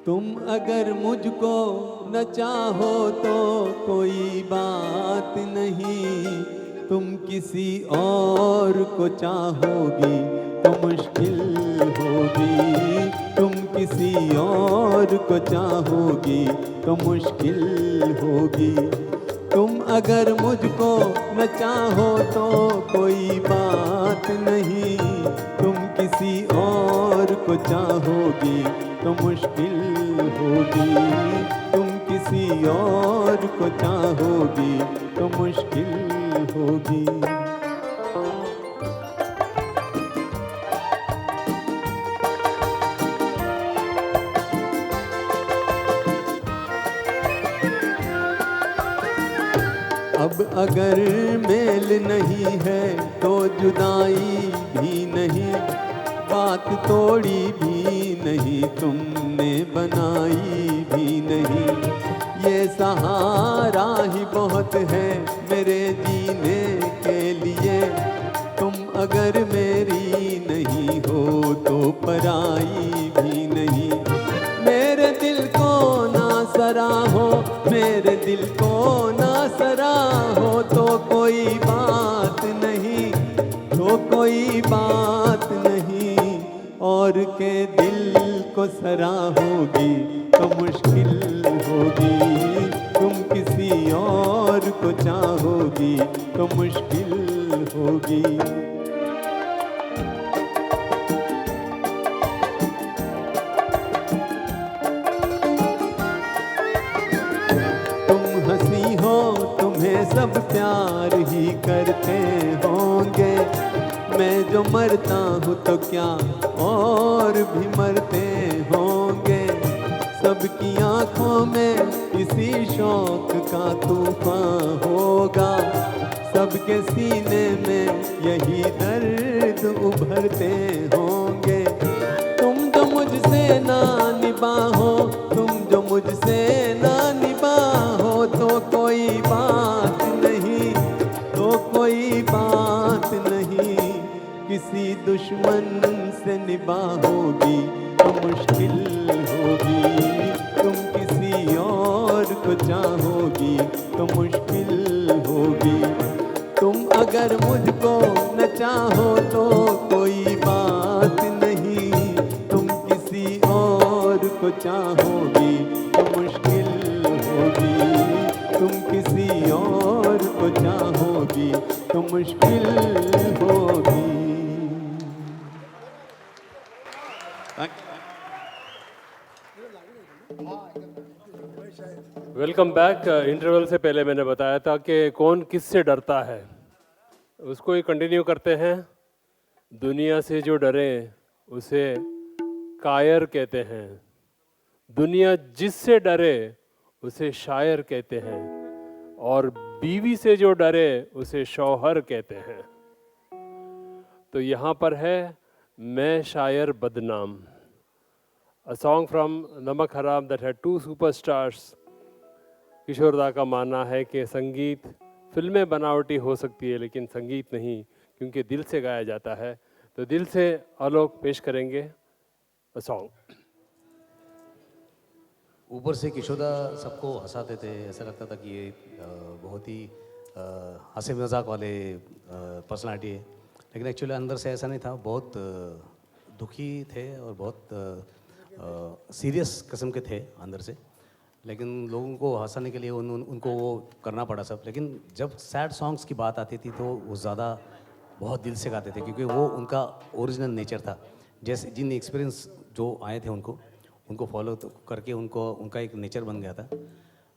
तुम अगर मुझको न चाहो तो कोई बात नहीं, तुम किसी और को चाहोगी तो मुश्किल होगी। तुम किसी और को चाहोगी तो मुश्किल होगी। तुम अगर मुझको न चाहो तो कोई बात नहीं, तुम किसी और को चाहोगी तो मुश्किल होगी। तुम किसी और को चाहोगी तो मुश्किल होगी। अब अगर मेल नहीं है तो जुदाई भी नहीं, बात तोड़ी भी नहीं, तुमने बनाई भी नहीं। ये सहारा ही बहुत है मेरे जीने के लिए, तुम अगर मेरी नहीं हो तो पराई भी नहीं। मेरे दिल को ना सराहो, मेरे दिल को ना सराहो तो कोई बात नहीं, तो कोई बात नहीं। और के दिल को सराहोगी तो मुश्किल होगी। तुम किसी और को चाहोगी तो मुश्किल होगी। तुम्हें सब प्यार ही करते होंगे, मैं जो मरता हूँ तो क्या और भी मरते होंगे। सबकी आंखों में किसी शौक का तूफान होगा, सबके सीने में यही दर्द उभरते होंगे। तुम जो मुझसे ना निभाओ, तुम जो मुझसे ना निभाओ तो कोई बात नहीं, तो कोई बात नहीं। किसी दुश्मन से निभाओगी तो मुश्किल होगी। तुम किसी और को चाहोगी तो मुश्किल होगी। तुम अगर मुझको न चाहो तो कोई बात नहीं, तुम किसी और को चाहोगी तो मुश्किल होगी। तुम किसी और को चाहोगी तो मुश्किल होगी। Welcome back. इंटरवल से पहले मैंने बताया था कि कौन किससे डरता है, उसको ही कंटिन्यू करते हैं। दुनिया से जो डरे उसे कायर कहते हैं, दुनिया जिससे डरे उसे शायर कहते हैं, और बीवी से जो डरे उसे शौहर कहते हैं। तो यहाँ पर है मैं शायर बदनाम, a song from नमक हराम that had two superstars। किशोर दा का मानना है कि संगीत, फिल्में बनावटी हो सकती है लेकिन संगीत नहीं, क्योंकि दिल से गाया जाता है। तो दिल से आलोक पेश करेंगे a song। ऊपर से किशोदा सबको हंसाते थे, ऐसा लगता था कि ये बहुत ही हंसी मजाक वाले पर्सनालिटी है, लेकिन एक्चुअली अंदर से ऐसा नहीं था। बहुत दुखी थे और बहुत सीरियस किस्म के थे अंदर से, लेकिन लोगों को हंसाने के लिए उनको वो करना पड़ा सब। लेकिन जब सैड सॉन्ग्स की बात आती थी तो वो ज़्यादा बहुत दिल से गाते थे, क्योंकि वो उनका ओरिजिनल नेचर था। जैसे जिन एक्सपीरियंस जो आए थे उनको फॉलो करके उनका एक नेचर बन गया था।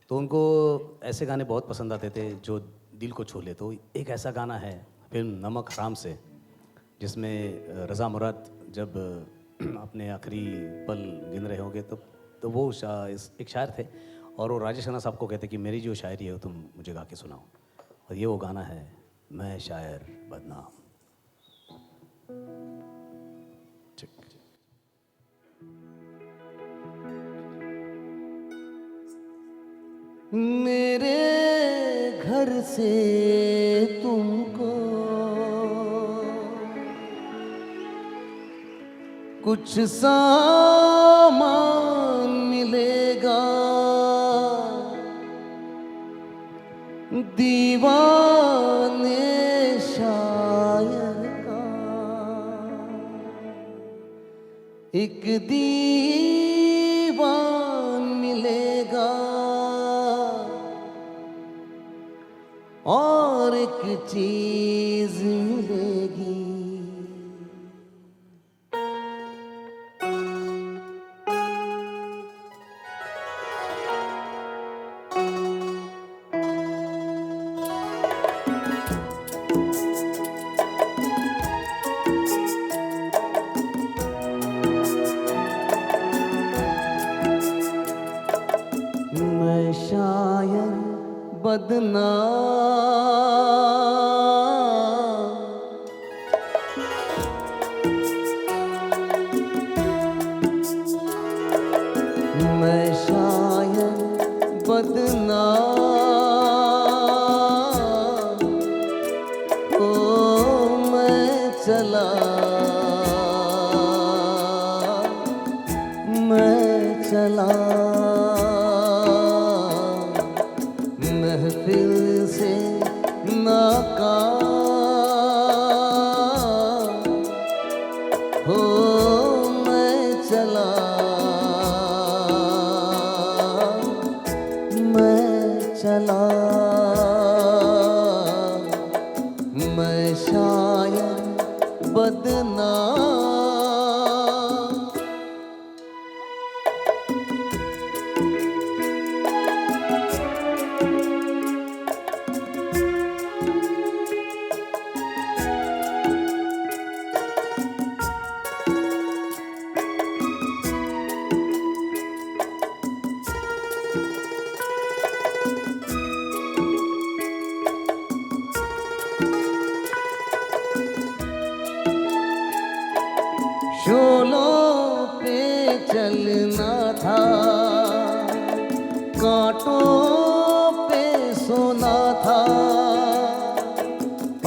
तो उनको ऐसे गाने बहुत पसंद आते थे जो दिल को छू ले। तो एक ऐसा गाना है फिल्म नमक हराम से, जिसमें रज़ा मुराद जब अपने आखिरी पल गिन रहे होंगे तो वो एक शायर थे, और वो राजेश खन्ना साहब को कहते कि मेरी जो शायरी है वो तुम मुझे गा के सुनाओ। और ये वो गाना है मैं शायर बदनाम। मेरे घर से तुमको कुछ सामान मिल दीवाने शायर का एक दीवान मिलेगा और एक चीज मिलेगी। मैं शायर बदनाम, मैं शायर बदनाम, ओ मैं चला, मैं चला महफिल से नाकाम, हो मैं चला, मैं चला, मैं शायर बदनाम। शोलों पे चलना था, कांटों पे सोना था,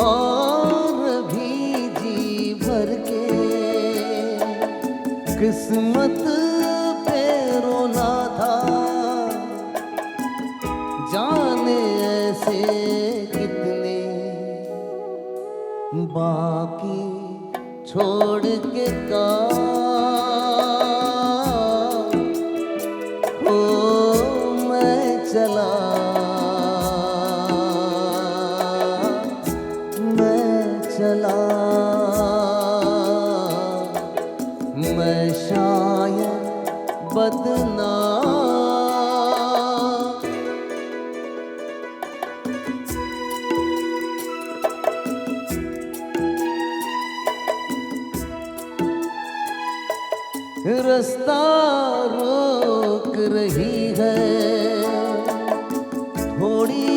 और भी जी भर के किस्मत पे रोना था। जाने ऐसे कितने बाकी छोड़ के का हो मैं चला, मैं चला, मैं शायर बदनाम। रास्ता रोक रही है, थोड़ी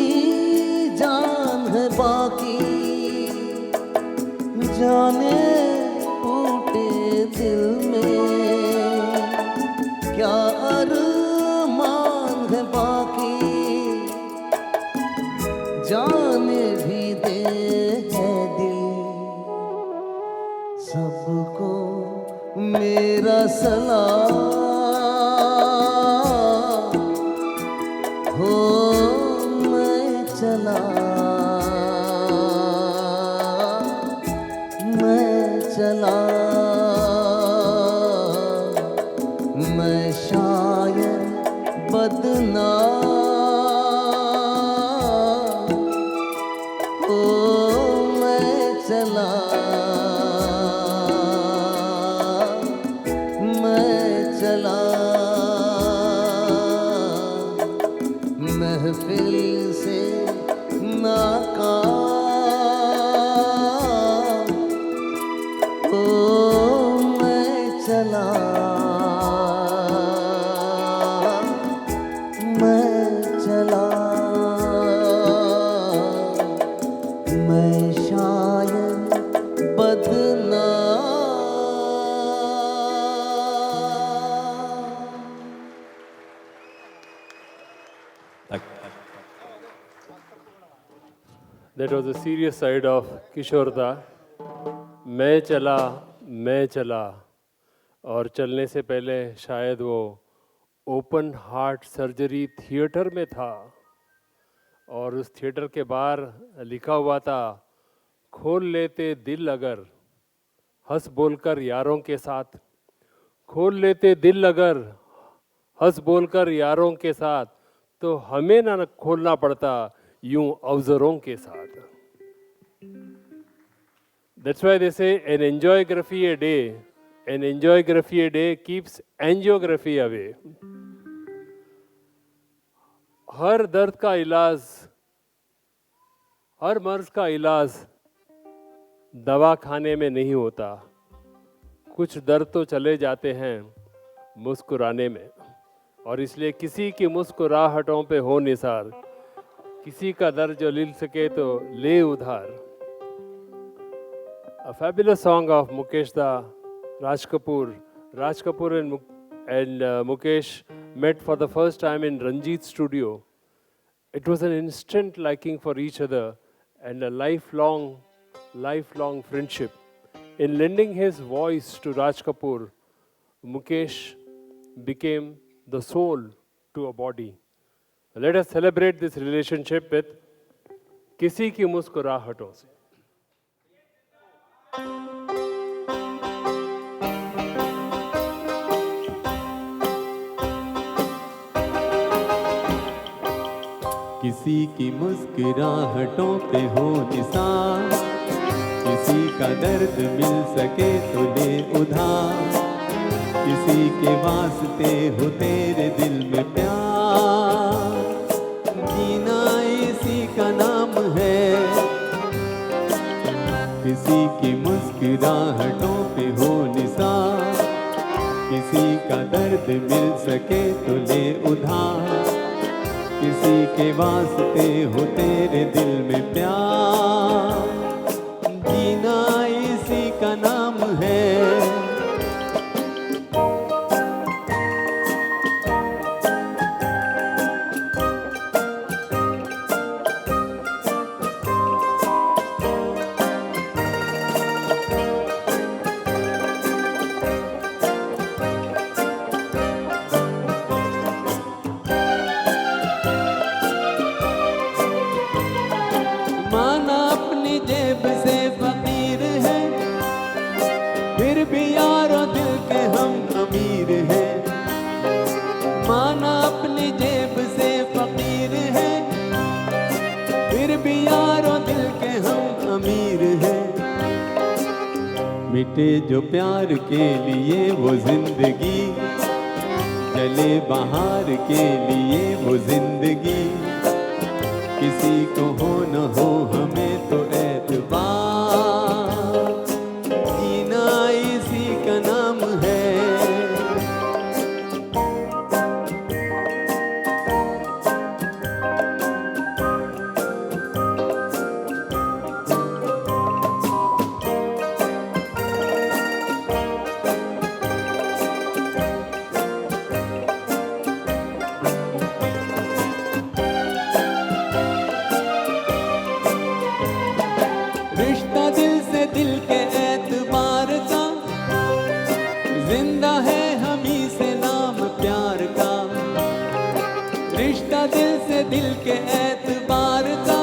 जान है बाकी, जाने टूटे दिल में क्या अरमान है बाकी, जाने भी दे है दिल सबको मेरा सलाम, हो मैं चला, मैं चला, मैं शायर बदनाम, हो मैं चला, चला महफिल से नाकाम, ओ मैं चला, मैं चला, मैं शायर बदनाम। That was the serious side of Kishore Da. मैं चला और चलने से पहले शायद वो ओपन हार्ट सर्जरी थिएटर में था और उस थिएटर के बाहर लिखा हुआ था, खोल लेते दिल अगर हंस बोलकर यारों के साथ, खोल लेते दिल अगर हंस बोलकर यारों के साथ, तो हमें ना खोलना पड़ता यूं अवजरों के साथ. That's why they say an enjoyography a day keeps angiography away. हर दर्द का इलाज, हर मर्ज का इलाज दवा खाने में नहीं होता. कुछ दर्द तो चले जाते हैं मुस्कुराने में, और इसलिए किसी की मुस्कुराहटों पे हो निसार, किसी का दर्द जो ले सके तो ले उधार. A fabulous song of Mukesh Da, Raj Kapoor. Raj Kapoor and Mukesh met for the first time in Ranjit studio. It was an instant liking for each other and a lifelong friendship. In lending his voice to Raj Kapoor, Mukesh became the soul to a body. Let us celebrate this relationship with किसी की मुस्कुराहटों से. किसी की मुस्कुराहटों पे हो निसार, किसी का दर्द मिल सके तो ले उधार, किसी के वास्ते हो तेरे दिल में प्यार, जीना इसी का नाम है. किसी की मुस्कुराहटों पे हो निसार, किसी का दर्द मिल सके तो ले उधार, किसी के वास्ते हो तेरे दिल में प्यार, जीना इसी का नाम है. माना अपनी जेब से फकीर है, फिर भी यारों दिल के हम अमीर हैं. माना अपनी जेब से फकीर है, फिर भी यारों दिल के हम अमीर हैं. मिटे जो प्यार के लिए वो जिंदगी, चले बहार के लिए वो जिंदगी, किसी को हो न हो हमें तो एतबार, जीना इसी का नाम है. रिश्ता दिल से दिल के एतबार का, जिंदा है हम ही से नाम प्यार का. रिश्ता दिल से दिल के एतबार का,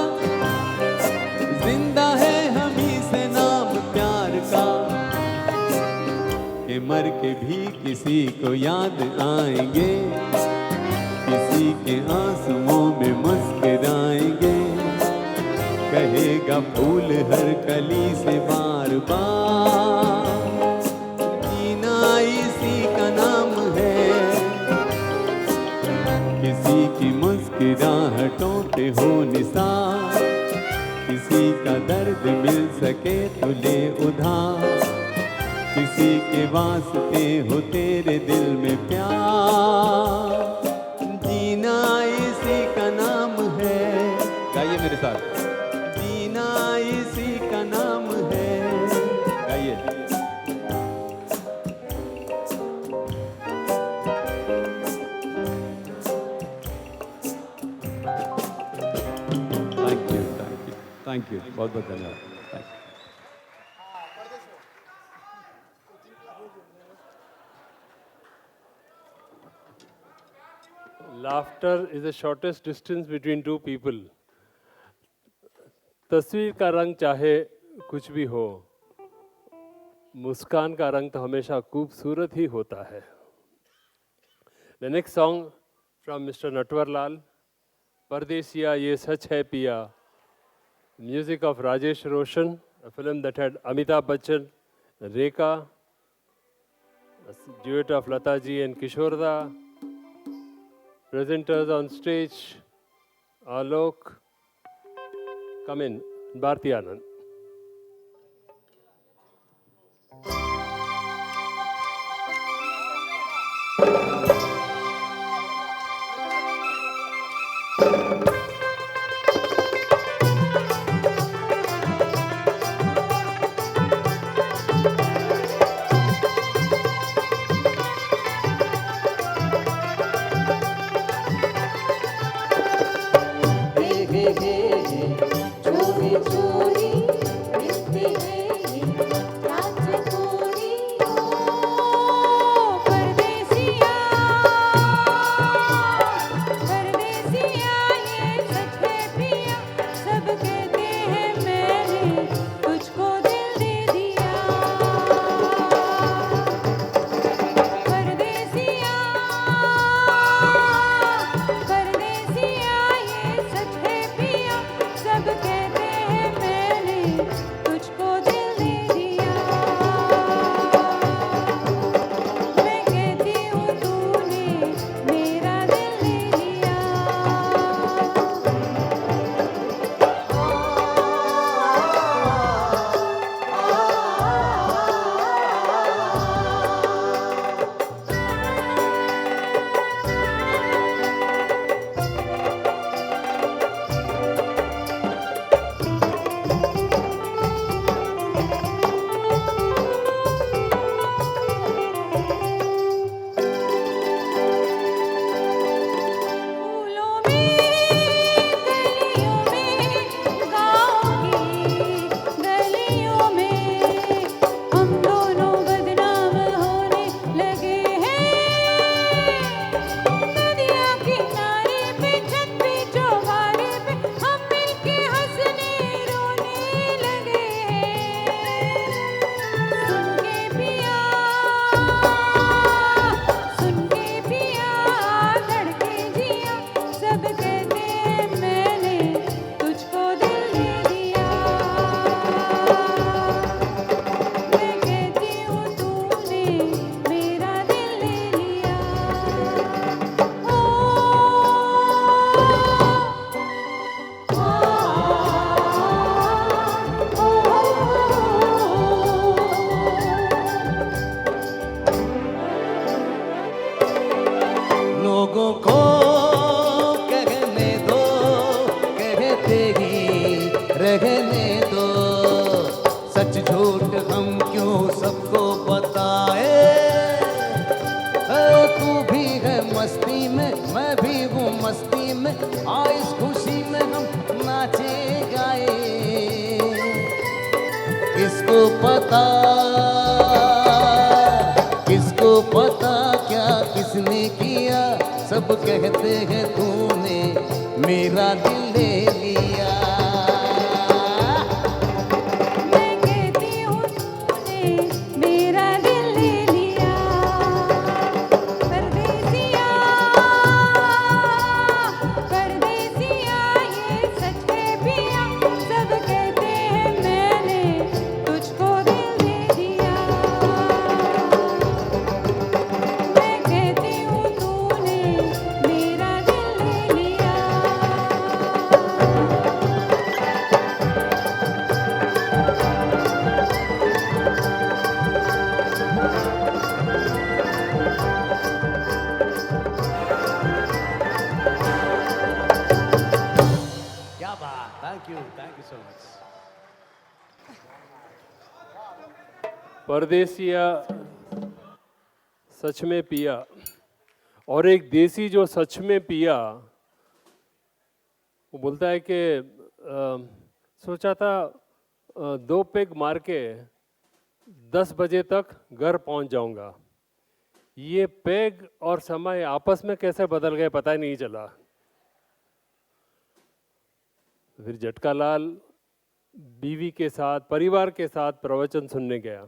जिंदा है हम ही से नाम प्यार का. कि मर के भी किसी को याद आएंगे, किसी के आंसुओं में मुस्कुराएंगे, कहेगा फूल हर कली से बार बार, जीना इसी का नाम है. किसी की मुस्कुराहटों पे हो निसार, किसी का दर्द मिल सके तो ले उधार, किसी के वास्ते हो तेरे दिल में प्यार, जीना इसी का नाम है. गाइए मेरे साथ, जीना इसी का नाम है. गाइए. थैंक यू बहुत बहुत धन्यवाद. Thank you. Laughter is the shortest distance between two people. तस्वीर का रंग चाहे कुछ भी हो, मुस्कान का रंग तो हमेशा खूबसूरत ही होता है। The next song from mister Natwar Lal, परदेसिया ये सच है पिया, music of Rajesh Roshan, a film that had Amitabh Bachchan, Rekha, a duet of Lata ji and Kishorda, presenters on stage, Alok, come in, Bharti Anand. चोरी चोरी मिलती है ये रात थोड़ी ओ परदेसिया परदेसिया ये सच है पिया सब कहते हैं मैंने तुझको दिल दे दिया परदेसिया परदेसिया ये सच है पिया सब कहते हैं मैंने तुझको दिल दे दिया मैं कहती हूँ तूने मेरा दिल ले लिया फूलों में गलियों में गाँव की गलियों में हम दोनों बदनाम होने लगे हैं नदिया किनारे पे छत पे चौबारे पे हम मिलके हंसने रोने लगे हैं सुन के पिया धड़के जिया सब कहते हैं मैंने तुझको दिल दे दिया मैं कहती हूँ तूने मेरा दिल ले लिया लोगों को कहने दो, कहते ही रहने दो, सच झूठ हम क्यों सबको बताए तू भी है मस्ती में मैं भी हूँ मस्ती में आ इस खुशी में हम नाचे गाए किसको पता क्या किसने किया सब कहते हैं तूने मेरा दिल ले लिया मैं कहती हूँ तूने मेरा दिल ले लिया परदेसिया परदेसिया ये सच है पिया सब कहते हैं मैंने तुझको दिल दे दिया मैं कहती हूँ तूने मेरा दिल ले लिया क्या बात, थैंक यू सो मच। परदेसिया सच में पिया, और एक देसी जो सच में पिया वो बोलता है कि सोचा था 2 पेग मार के 10 बजे तक घर पहुंच जाऊंगा, ये पेग और समय आपस में कैसे बदल गए पता ही नहीं चला। फिर झटका लाल बीवी के साथ, परिवार के साथ प्रवचन सुनने गया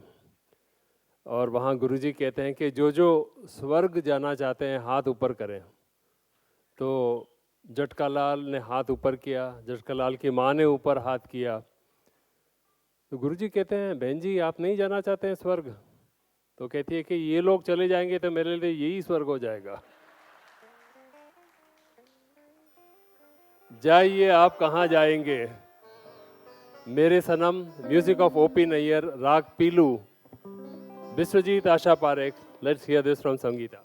और वहाँ गुरुजी कहते हैं कि जो जो स्वर्ग जाना चाहते हैं हाथ ऊपर करें। तो जटकालाल ने हाथ ऊपर किया, जटकालाल की माँ ने ऊपर हाथ किया। तो गुरुजी कहते हैं बहन जी आप नहीं जाना चाहते हैं स्वर्ग? तो कहती है कि ये लोग चले जाएंगे तो मेरे लिए यही स्वर्ग हो जाएगा। जाइए आप कहाँ जाएंगे मेरे सनम। Music of OP Nayyar, raag Pilu, Vishwajeet Asha Parekh. Let's hear this from Sangeeta.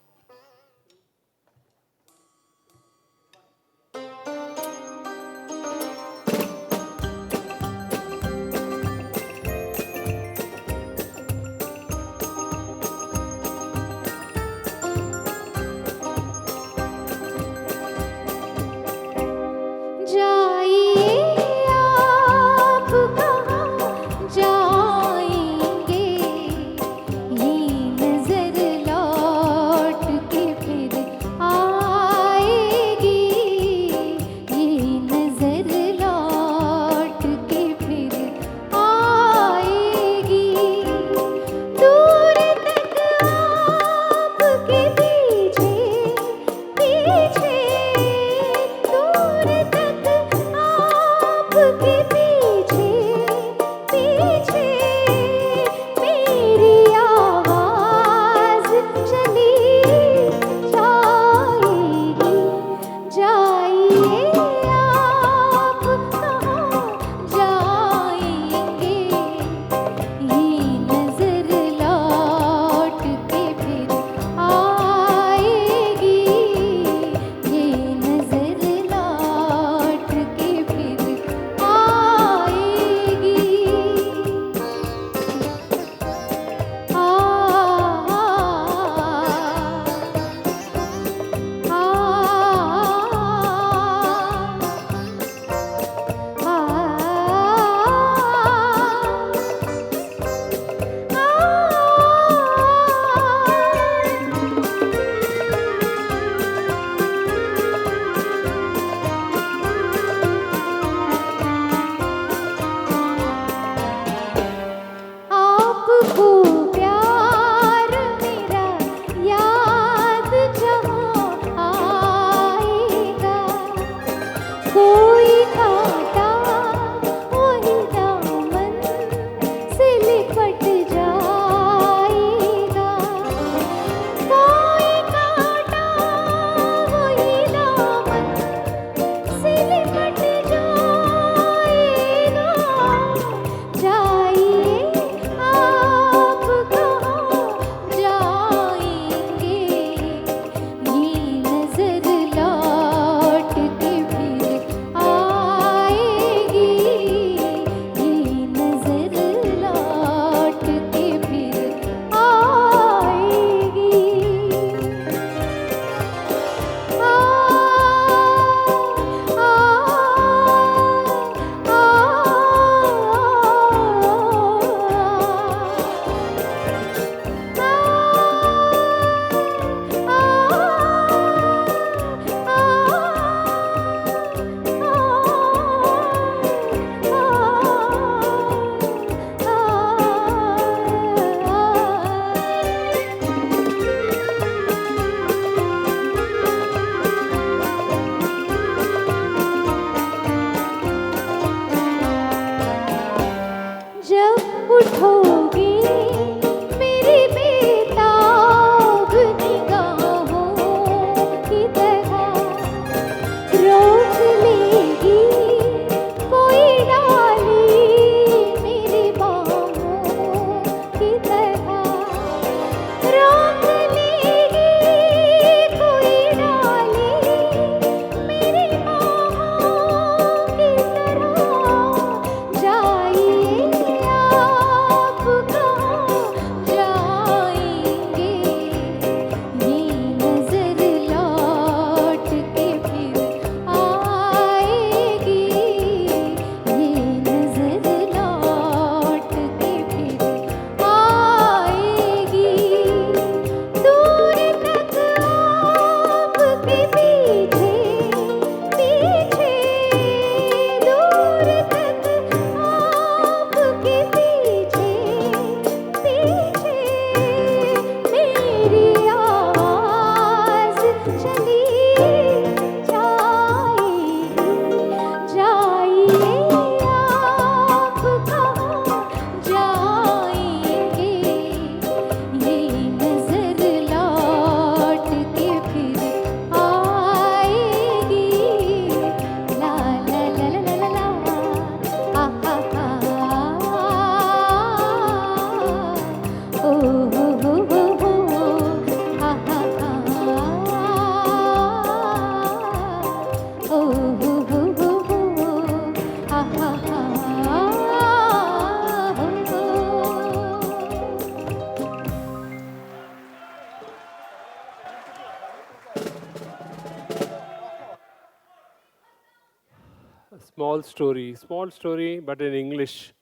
small story, but in English.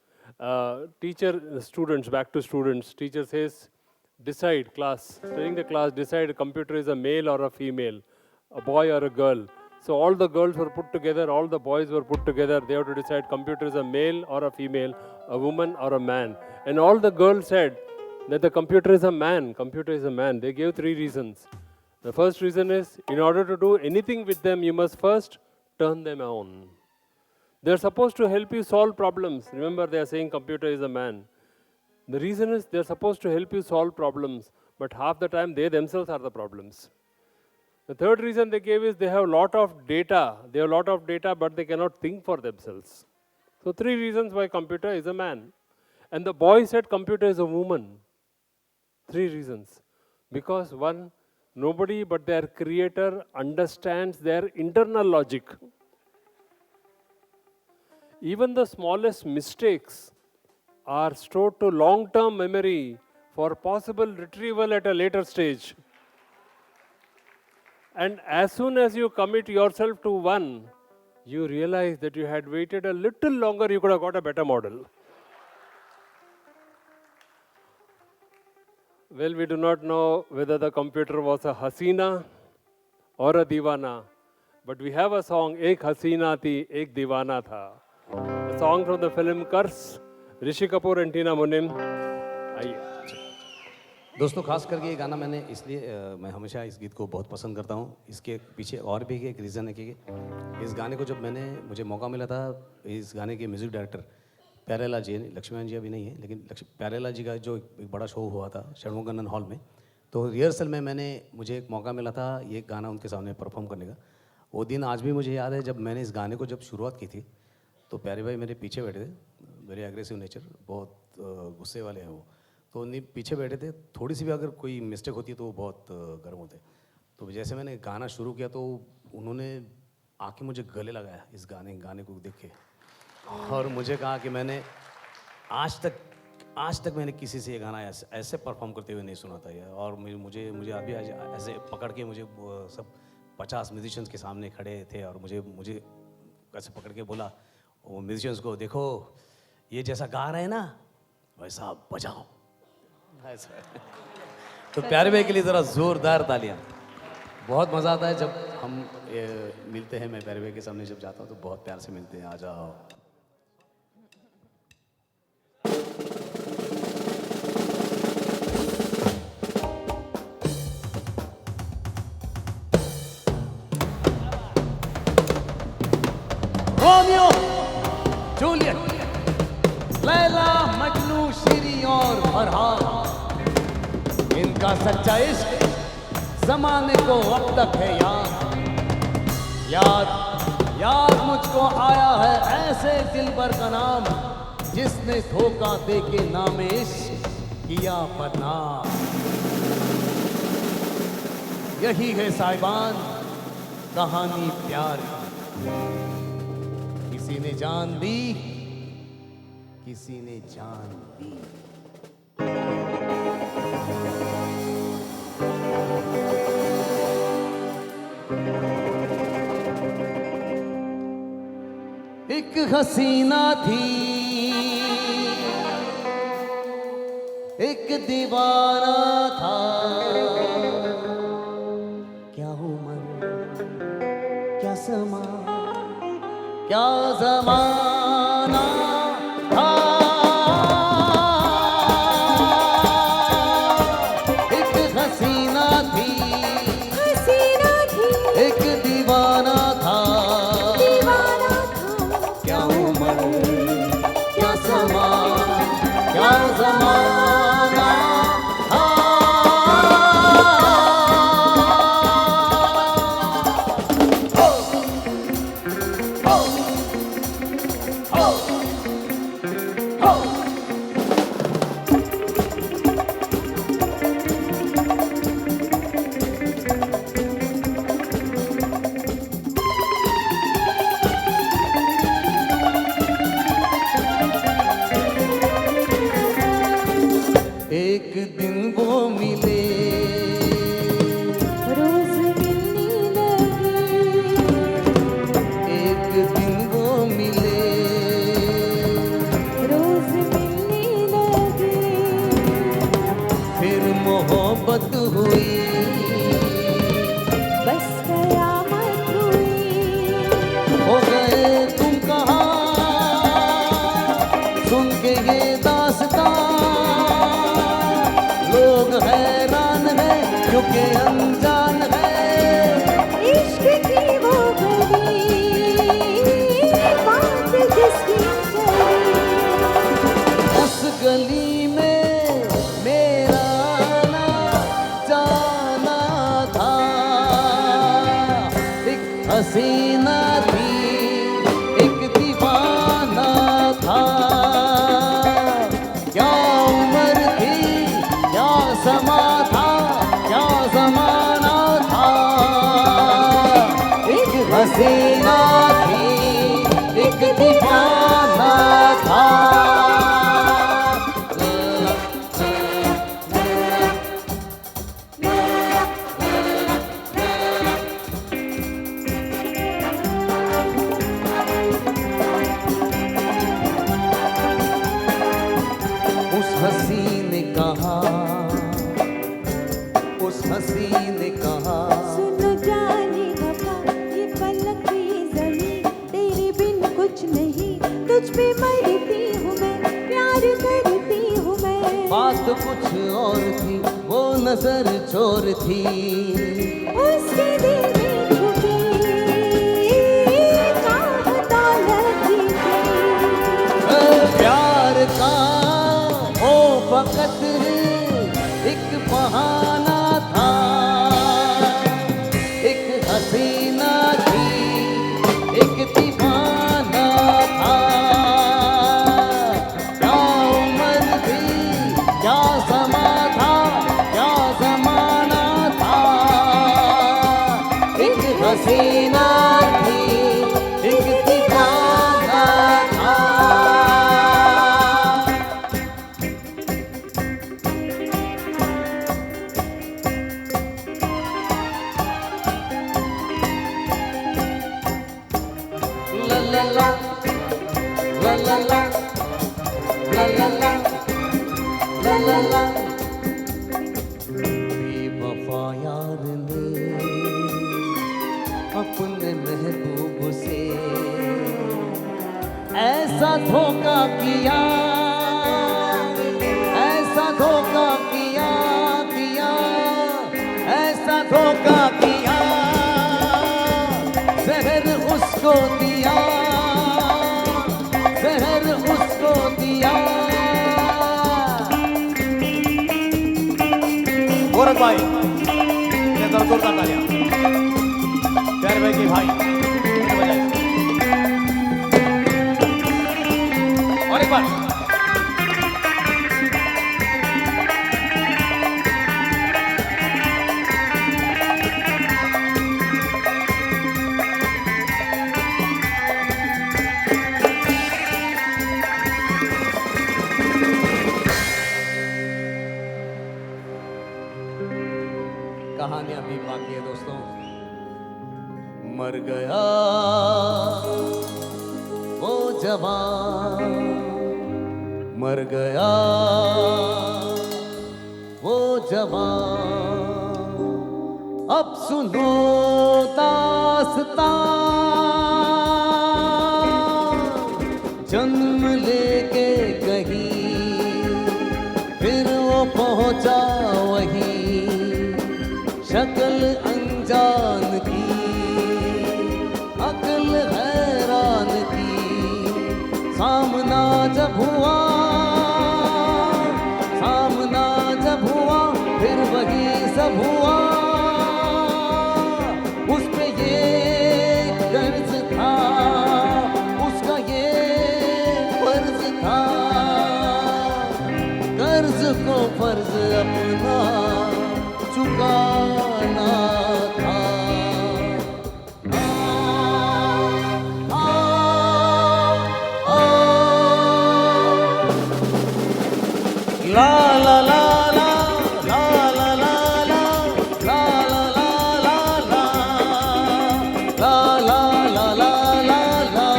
Students, back to students. Teacher says, decide, class, telling the class, decide computer is a male or a female, a boy or a girl. So all the girls were put together, all the boys were put together. They have to decide computer is a male or a female, a woman or a man. And all the girls said that the computer is a man, computer is a man. They gave 3 reasons. The first reason is, in order to do anything with them, you must first turn them on. They're supposed to help you solve problems. Remember, they are saying computer is a man. The reason is they're supposed to help you solve problems, but half the time they themselves are the problems. The third reason they gave is they have a lot of data. They have a lot of data, but they cannot think for themselves. So 3 reasons why computer is a man. And the boy said computer is a woman. 3 reasons. Because one, nobody but their creator understands their internal logic. Even the smallest mistakes are stored to long-term memory for possible retrieval at a later stage. And as soon as you commit yourself to one, you realize that you had waited a little longer, you could have got a better model. Well, we do not know whether the computer was a Hasina or a Divana, but we have a song, Ek Hasina thi, Ek Divana tha. A song from the film Curse, Rishi Kapoor and Tina Munim. आइए. दोस्तों, खास करके ये गाना मैंने इसलिए मैं हमेशा इस गीत को बहुत पसंद करता हूँ. इसके पीछे और भी एक रीज़न है कि इस गाने को जब मुझे मौका मिला था, इस गाने के म्यूज़िक डायरेक्टर प्यारेलाल जी, लक्ष्मीनारायण जी अभी नहीं है, लेकिन प्यारेलाल जी का जो एक बड़ा शो हुआ था षणमुगन हॉल में, तो रिहर्सल में मुझे एक मौका मिला था ये गाना उनके सामने परफॉर्म करने का. वो दिन आज भी मुझे याद है जब मैंने इस गाने को जब शुरुआत की थी, तो प्यारे भाई मेरे पीछे बैठे थे. वेरी एग्रेसिव नेचर, बहुत गुस्से वाले हैं वो. तो उन्हीं पीछे बैठे थे. थोड़ी सी भी अगर कोई मिस्टेक होती है तो वो बहुत गर्म होते. तो जैसे मैंने गाना शुरू किया तो उन्होंने आके मुझे गले लगाया इस गाने को देख के, और मुझे कहा कि मैंने आज तक मैंने किसी से ये गाना ऐसे परफॉर्म करते हुए नहीं सुना था यार. और मुझे अभी ऐसे पकड़ के मुझे सब 50 म्यूजिशियंस के सामने खड़े थे और मुझे ऐसे पकड़ के बोला वो म्यूजिशियंस को, देखो ये जैसा गा रहे हैं ना वैसा बजाओ. तो प्यारे भाई के लिए ज़रा ज़ोरदार तालियां. बहुत मज़ा आता है जब हम मिलते हैं. मैं प्यारे भाई के सामने जब जाता हूँ तो बहुत प्यार से मिलते हैं. आ जाओ. रोमियो जूलियट, लैला मजनू, शीरी और फरहान, इनका सच्चा इश्क जमाने को अब तक है याद मुझको आया है ऐसे दिलबर का नाम, जिसने धोखा दे के नाम इश्क किया बदनाम. यही है साहिबान कहानी प्यार की. किसी ने जान दी, किसी ने जान दी. एक हसीना थी, एक दीवाना था, क्या उम्र, क्या समा, क्या ज़माना था. एक हसीना थी, एक दीवाना था, क्या उम्र, क्या समा, क्या ज़माना था. कुछ और थी, वो नजर चोर थी। उसके दिल में छुपी चाहता लगी थी। प्यार का वो वक्त एक बहाना था, एक हसीना थी, एक दीवाना था। क्या उम्र थी, क्या समा था, क्या जमाना था। एक हसीना थी, एक दीवाना था। La la la, la la la, la la la, la la la। बेवफा यार ने अपने महबूब से ऐसा धोखा किया, ऐसा धोखा किया, किया, ऐसा धोखा किया। जहर उसको दिया, जहर उसको दिया। गोरख भाई ने जोरदार तालियां प्यारे भाई के भाई ने बजाई। और एक बार कहानी अभी बाकी है दोस्तों। मर गया वो जवान, मर गया वो जवान। अब सुनो दास्तां, जन्म लेके कहीं फिर वो पहुंचा वहीं। शक्ल अनजान की, अकल हैरान की। सामना जब हुआ, सामना जब हुआ, फिर वही सब हुआ। उस पे ये कर्ज था, उसका ये फर्ज था। कर्ज को फर्ज अपना चुकाना था। ला ला ला ला, ला ला ला ला, ला ला ला ला ला, ला ला ला ला ला,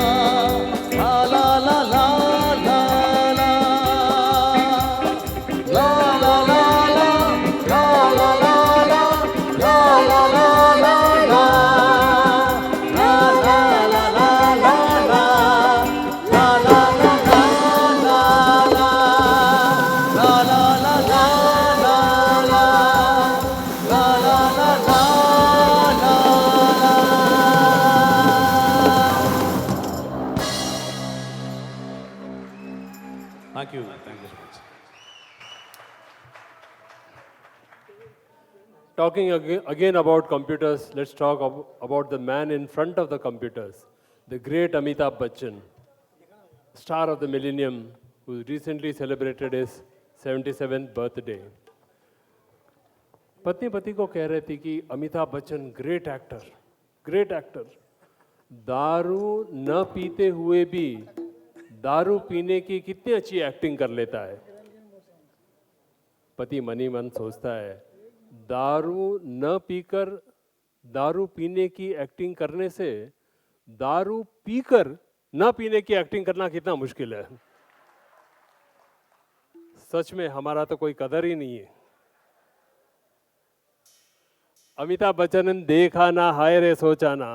ला ला ला ला ला, ला ला ला ला, ला ला ला ला, ला ला ला ला ला, ला ला ला ला ला, ला ला ला ला ला, ला ला ला ला ला, ला ला ला ला ला। Thank you so much. Talking again about computers, let's talk about the man in front of the computers, the great Amitabh Bachchan, star of the millennium, who recently celebrated his 77th birthday. पत्नी पति को कह रही थी कि Amitabh Bachchan great actor, दारू न पीते हुए भी दारू पीने की कितनी अच्छी एक्टिंग कर लेता है। पति मनी मन सोचता है, दारू न पीकर दारू पीने की एक्टिंग करने से दारू पीकर न पीने की एक्टिंग करना कितना मुश्किल है। सच में हमारा तो कोई कदर ही नहीं है। अमिताभ बच्चन ने देखा ना हाय रे सोचा ना,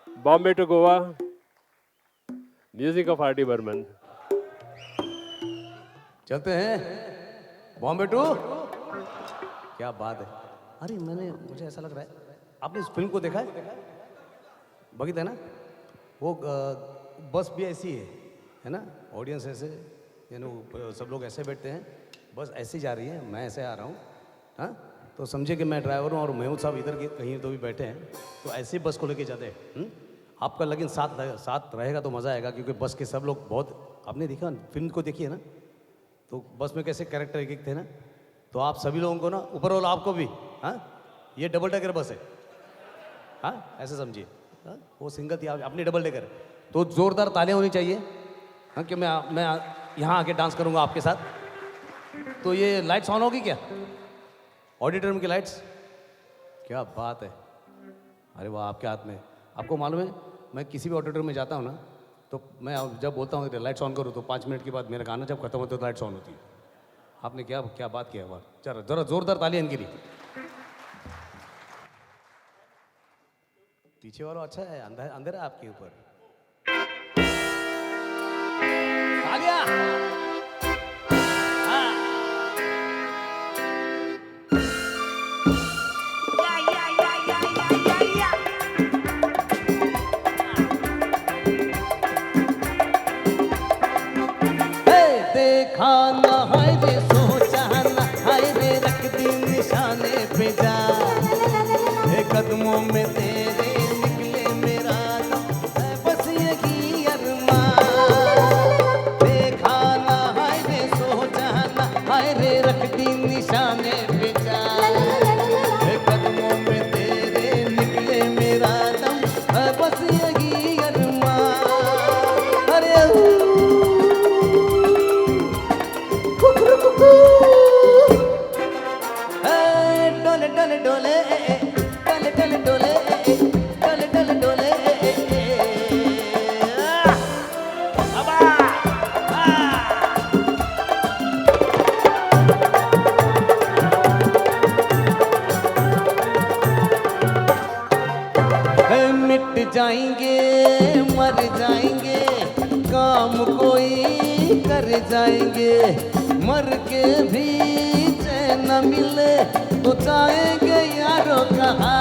Bombay to Goa, music of R D Burman. चलते हैं बॉम्बे टू, क्या बात है। अरे मुझे ऐसा लग रहा है आपने इस फिल्म को देखा है, बघित है ना, वो बस भी ऐसी है ना, ऑडियंस ऐसे यानी सब लोग ऐसे बैठते हैं, बस ऐसे जा रही है, मैं ऐसे आ रहा हूँ, हाँ, तो समझे कि मैं ड्राइवर हूँ और महमूद साहब इधर के कहीं तो भी बैठे हैं, तो ऐसे ही बस को लेके जाते हैं। आपका लेकिन साथ रहेगा तो मज़ा आएगा, क्योंकि बस के सब लोग बहुत, आपने देखा फिल्म को देखी है ना, तो बस में कैसे कैरेक्टर एक थे ना, तो आप सभी लोगों को ना, ऊपर वाला आपको भी, हाँ, ये डबल डेकर बस है, हाँ, ऐसे समझिए, हाँ, वो सिंगल थी, अपनी डबल डेकर, तो ज़ोरदार तालियां होनी चाहिए, हाँ, कि मैं यहाँ आके डांस करूँगा आपके साथ। तो ये लाइट्स ऑन होगी क्या, ऑडिटोरियम की लाइट्स, क्या बात है, अरे वाह, आपके हाथ में। आपको मालूम है मैं किसी भी ऑडिटोरियम में जाता हूँ ना, तो मैं जब बोलता हूँ कि लाइट्स ऑन करो, तो 5 मिनट के बाद मेरा गाना जब खत्म होता है तो लाइट्स ऑन होती है। आपने क्या बात किया है, चलो जरा जोरदार तालियां इनके लिए। पीछे वाला अच्छा है, अंदर है आपके ऊपर, तालियां। हाँ। देखा ना हाय रे, सोचा ना हाय रे, रख दी निशाने पे जा, कदमों में तेरे निकले मेरा है बस यही अरमान। देखा ना हाय रे, सोचा ना हाय रे, रख दी निशाने पे जा, कदमों में तेरे निकले मेरा दम है बस यही अरमान। अरे डोले डोले डोले डोले डोले डोले डोले डोले अबा मिट जाएंगे मर जाएंगे, काम कोई कर जाएंगे, मर के भी चैन न मिले तो जाएंगे यारों कहाँ।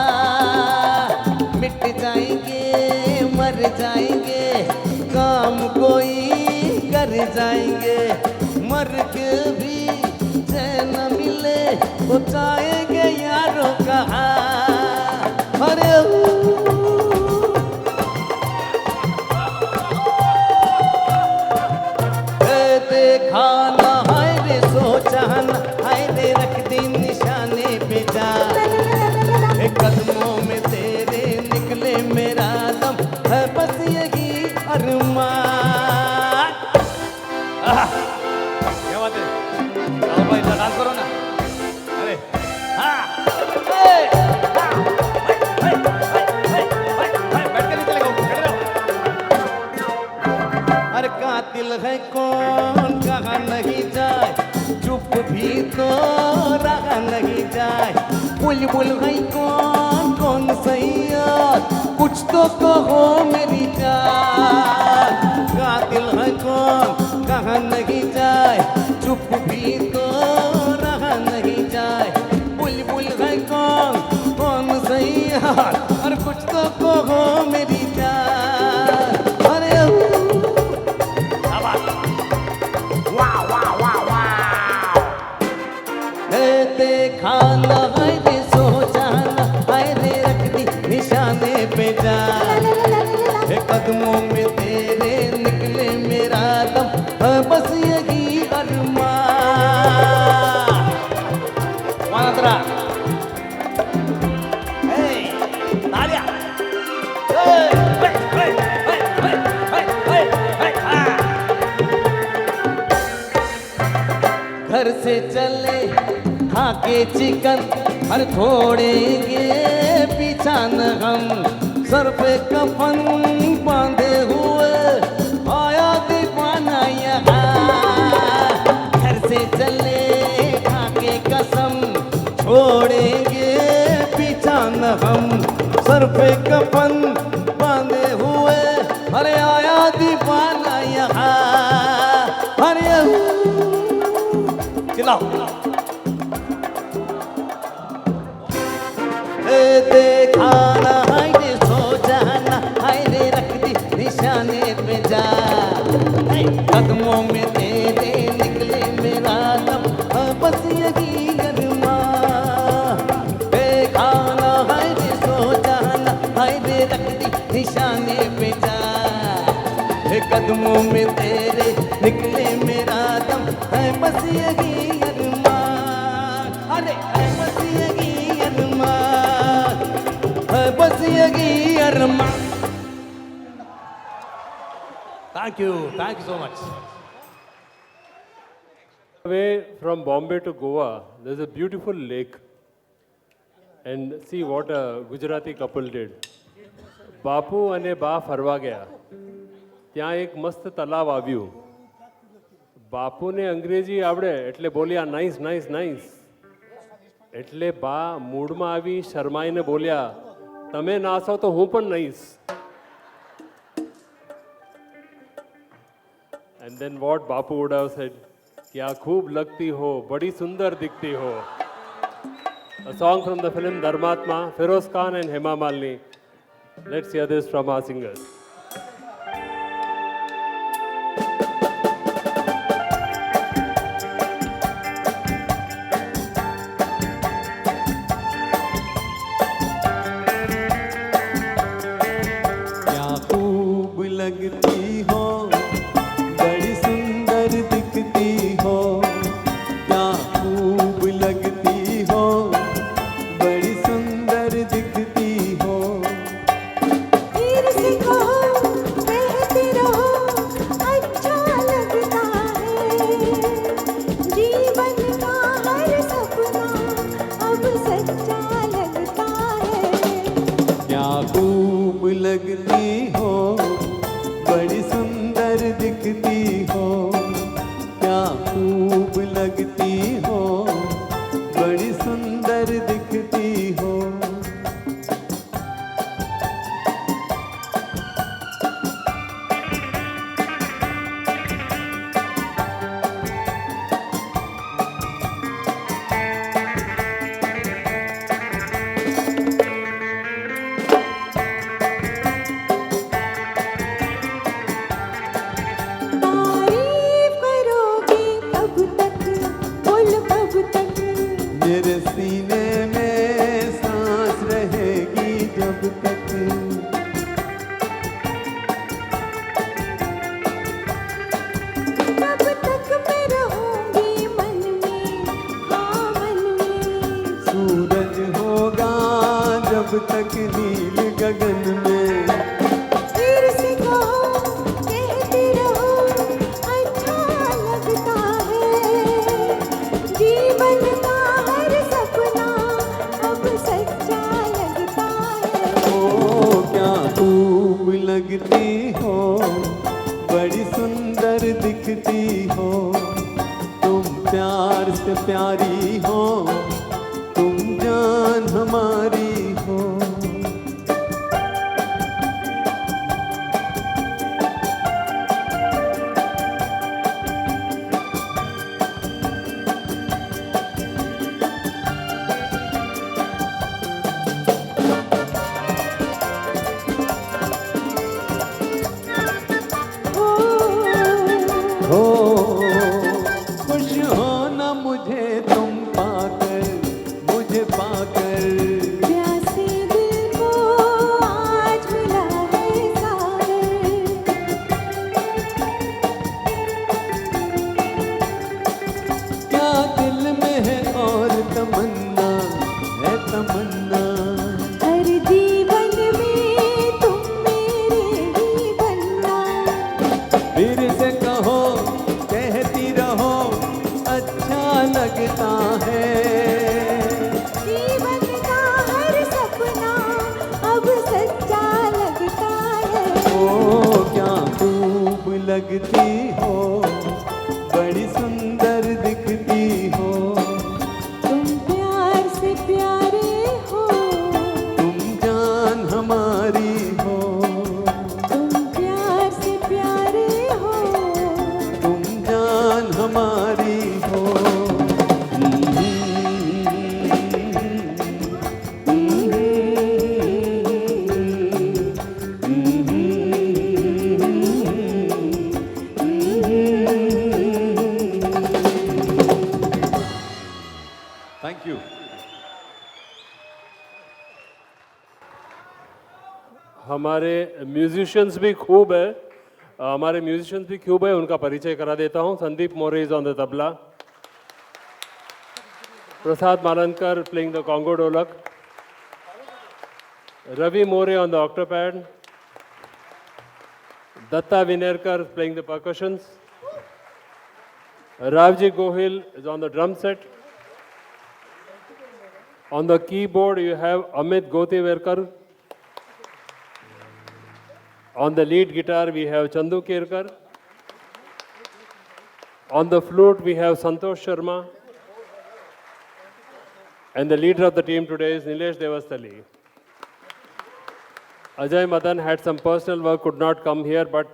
मिट जाएंगे मर जाएंगे, काम कोई कर जाएंगे, मर के भी चैन न मिले तो जाएंगे यारों कहाँ। अरे देखा ना हाय रे, सोचा ना हाय रे, रख दी निशाने पे जा, कदमों में तेरे निकले मेरा दम है बस यही अरमान। क्या बात है, आओ भाई डांस करो ना। अरे हाँ, बैठ के नहीं चलेगा, खड़े रहो। अरे कातिल है कौन कहाँ नहीं जाए, चुप भी तो रहा नहीं जाए, बुलबुल है कौन सैयद, कुछ तो कहो मेरी जान। कातिल है कौन कहाँ नहीं जाए, चुप भी तो रहा नहीं जाए, बुलबुल है कौन सैयद, और कुछ तो कहो मेरी जान। अरे देखा ना हाय रे, सोचा ना हाय रे, रख दी निशाने पे जा, कदमों में तेरे निकले मेरा दम है बस यही अरमान। मात्रा तालियां, घर से चले खा के चिकन, हर छोड़ेंगे पीछा न हम, सर पे कफन बांधे हुए आया दीवाना यहाँ। घर से चले खा के कसम, छोड़ेंगे पीछा न हम, सर पे कफन बांधे हुए अरे आया दीवाना यहाँ। अरे खिलाओ। देखा ना हाय रे सो जाना, हाय रे रख दी निशाने पे जा, कदमों में तेरे निकले मेरा दम, बस यही अरमा। देखा ना हाय रे सो जाना, हाय रे रख दी निशाने पे जा, कदमों में तेरे निकले मेरा दम, है बस यही अरमान। अरे है बस यही अरमान, है बस यही अरमान। Thank you so much. Way from Bombay to Goa, there's a beautiful lake. And see what a Gujarati couple did. બાપુ અને બા ફરવા ગયા. ત્યાં એક મસ્ત તલાવ આવ્યું. બાપુને અંગ્રેજી આવડે એટલે બોલ્યા નાઈસ નાઈસ નાઈસ. એટલે બા મૂડમાં આવી શરમાઈને બોલ્યા તમે નાસો તો હું પણ nice. And then what Bapu would have said, क्या खूब लगती हो, बड़ी सुंदर दिखती हो. A song from the film Dharmatma, Feroz Khan and Hema Malini. Let's hear this from our singers. क्या खूब लगती हो, बड़ी सुंदर दिखती हो, क्या खूब लगती हो, बड़ी सुंदर दिखती हो. फिर से कहो कहते रहो अच्छा लगता है, जीवन का हर सपना अब सच्चा लगता है. क्या खूब लगती हो, बड़ी सुंदर दिखती हो, क्या खूब लगती हो, बड़ी सुंदर दिखती हो. तारीफ करोगे कब तक, बोल कब तक, मेरे सीने में सांस रहेगी जब तक. तब तक मैं रहूंगी मन में, हाँ मन में. सूरज होगा जब तक नील गगन में. फिर से कहो कहते रहो अच्छा लगता है, जीवन का हर सपना अब सच्चा लगता है. ओ क्या खूब लगती हो, बड़ी सुंदर दिखती हो, तुम प्यार से प्यारी हो, तुम जान हमारी हो. ओ, हो खुश हो ना मुझे तुम पाकर, मुझे पाकर. प्यासे दिल को आज मिला है सागर. क्या दिल में है और तमन्ना, है तमन्ना. हर जीवन में तुम मेरे ही बनना. फिर से कहो कहती रहो अच्छा लगता है. जीवन का हर सपना अब सच्चा लगता है. ओ क्या खूब लगती हो, बड़ी सुंदर दिखती हो, तुम प्यार से प्यारे हो, तुम जान हमारी हो. तुम प्यार से प्यारे हो, हमारे म्यूजिशियंस भी खूब है, उनका परिचय करा देता हूँ. Sandeep More is on the tabla, Prasad Malankar playing the congo dholak, Ravi more on the octopad, Datta Vinerkar playing the percussions, Ravji Gohil is on the drum set. On the keyboard you have Amit Gotiverkar. On the lead guitar we have Chandu Kerkar. On the flute we have Santosh Sharma. And the leader of the team today is Nilesh Devastali. Ajay Madan had some personal work, could not come here, but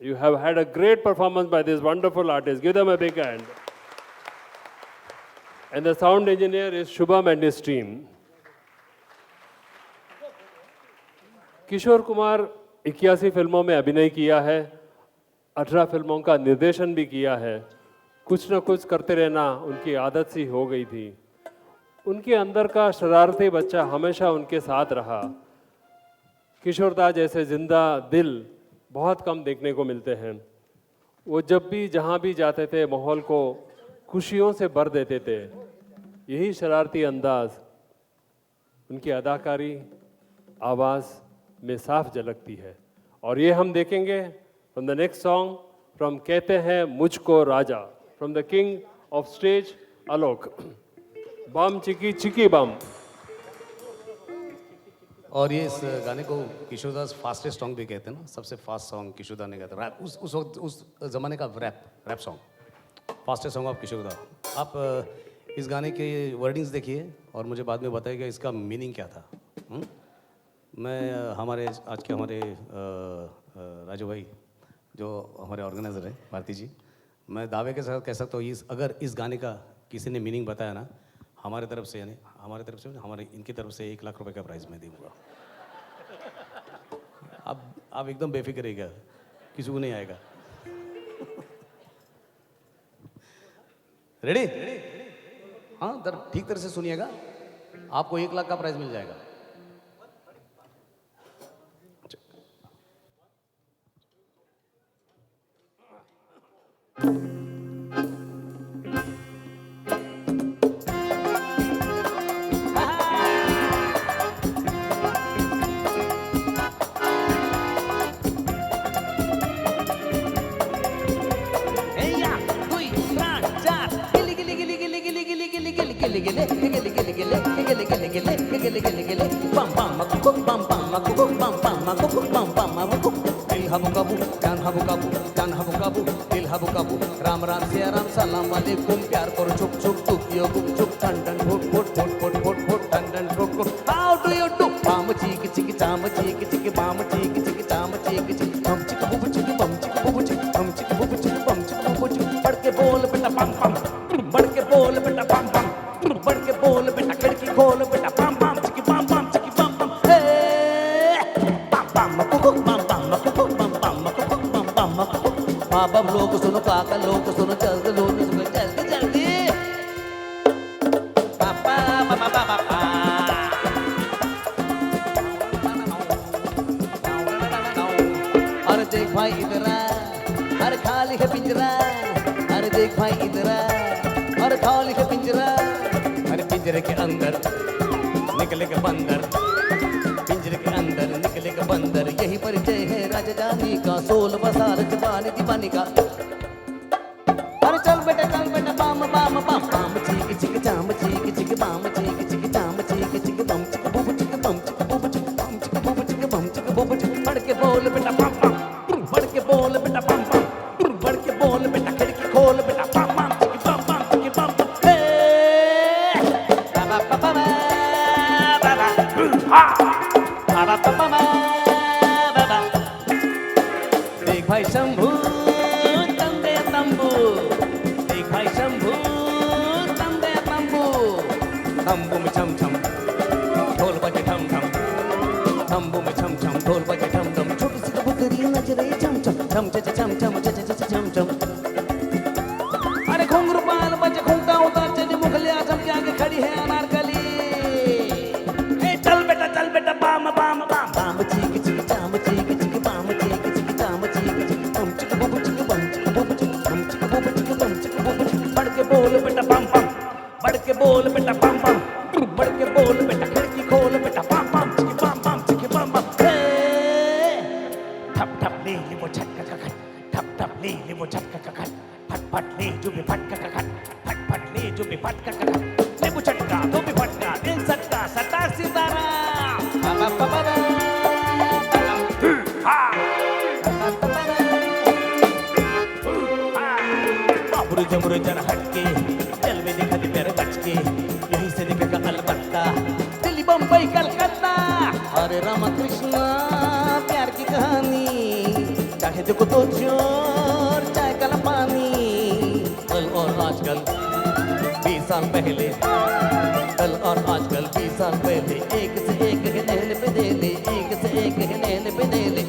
you have had a great performance by these wonderful artists. Give them a big hand. And the sound engineer is Shubham and his team. Kishore Kumar 81 फिल्मों में अभिनय किया है, 18 फिल्मों का निर्देशन भी किया है. कुछ न कुछ करते रहना उनकी आदत सी हो गई थी. उनके अंदर का शरारती बच्चा हमेशा उनके साथ रहा. किशोरदा जैसे जिंदा दिल बहुत कम देखने को मिलते हैं. वो जब भी जहाँ भी जाते थे माहौल को खुशियों से भर देते थे. यही शरारती अंदाज उनकी अदाकारी आवाज़ में साफ झलकती है. और ये हम देखेंगे from the next song from Kehte Hain Mujhko Raja, from the king of stage Alok. बम चिकी चिकी बम. और ये इस गाने को किशोरदास फास्टेस्ट सॉन्ग भी कहते हैं ना, सबसे फास्ट सॉन्ग किशोरदा ने गाया था. रैप उस वक्त उस ज़माने का rap song, fastest song of किशोरदा. आप इस गाने के वर्डिंग्स देखिए और मुझे बाद में बताइएगा इसका मीनिंग क्या था. मैं हमारे आज के हमारे राजू भाई जो हमारे ऑर्गेनाइज़र हैं भारती जी, मैं दावे के साथ कह सकता हूँ अगर इस गाने का किसी ने मीनिंग बताया ना, हमारे तरफ से हमारे इनकी तरफ से 1 लाख रुपए का प्राइज़ मैं दूंगा. आप एकदम बेफिक्र रहिएगा, किसी को नहीं आएगा. रेडी? हाँ, ठीक तरह से सुनिएगा, आपको 1 लाख का प्राइज़ मिल जाएगा. राम राम सिया राम सलाम वालेकुम प्यार करो छुप छुप टुक यो गुप छुप ठन ठन फुट फुट फुट फुट फुट फुट ठन ठन फुट फुट. How do you do? बाम चीक चिक चाम चीक चिक बाम चीक चिक चाम चीक चिक बम चिक बुब चिक बम चिक बुब चिक बम चिक बुब चिक बम चिक बुब चिक. बढ़ के बोल बेटा पम पम, बढ़ के बोल बेटा पम पम, बढ़ के बोल बेटा खिड़की खोल बेटा पम पम चिक बम बम चिक बम बम. हे पम पम कुक बम बम कुक बम बम कुक बम बम. बाबा लोग सुनो, काका लोग सुनो, जल्दी लोग सुनो, जल्दी जल्दी. पापा पापा पापा. अरे देख भाई इधर आ, अरे खाली है पिंजरा. अरे देख भाई इधर आ, अरे खाली है पिंजरा. अरे पिंजरे के अंदर निकले के बंदर, पिंजरे के अंदर निकले के बंदर. यही परिचय है राजा जानी का, 16 साल जवानी दीवानी का. अरे चल बेटा बाम बाम बाम बाम चीक चिक चाम चीक चिक बाम चीक चिक चाम चीक चिक बम चिक बुब चिक बम चिक बुब चिक बम चिक बुब चिक बम चिक बुब चिक. बढ़ के बोल बेटा पम पम, बढ़ के बोल बेटा पम पम, बढ़ के बोल बेटा खिड़की खोल बेटा पम पम चिक बम बम चिक बम बम. हे बाबा बाबा बाबा हा बाबा बाबा बाबा. देख भाई शंभू तंबे तंबू, देख भाई शंभू तंबे तंबू. तंबू में छम छम ढोल बजे ठम ठम, तंबू में छम छम ढोल बजे ठम ठम. छोटी सी कबूतरी नजरे चम चम छम छम छम छम छम छम. अरे घुंघरू बाल बजे घूमता उतार चली मुगले आजम के आगे खड़ी है अनारकली. चल बेटा बाम बाम बाम बाम चीक चिक चाम टप ले ले वो झटका का खट फट फट ले जो भी फटका का खट फट फट ले जो भी फटका का खट ले वो झटका तो भी फटका दिल सटका सटा सितारा बाबुर जबुर जरा हटके चल में दिखा दे मेरे बचके यहीं से दिखेगा अलबत्ता दिल्ली बम्बई कलकत्ता अरे रामा कृष्णा प्यार की कहानी चाहे देखो तो चोर चाहे कल पानी कल और आजकल 20 साल पहले कल और आजकल 20 साल पहले एक से एक हिलेले पे देले एक से एक हिलेले पे देले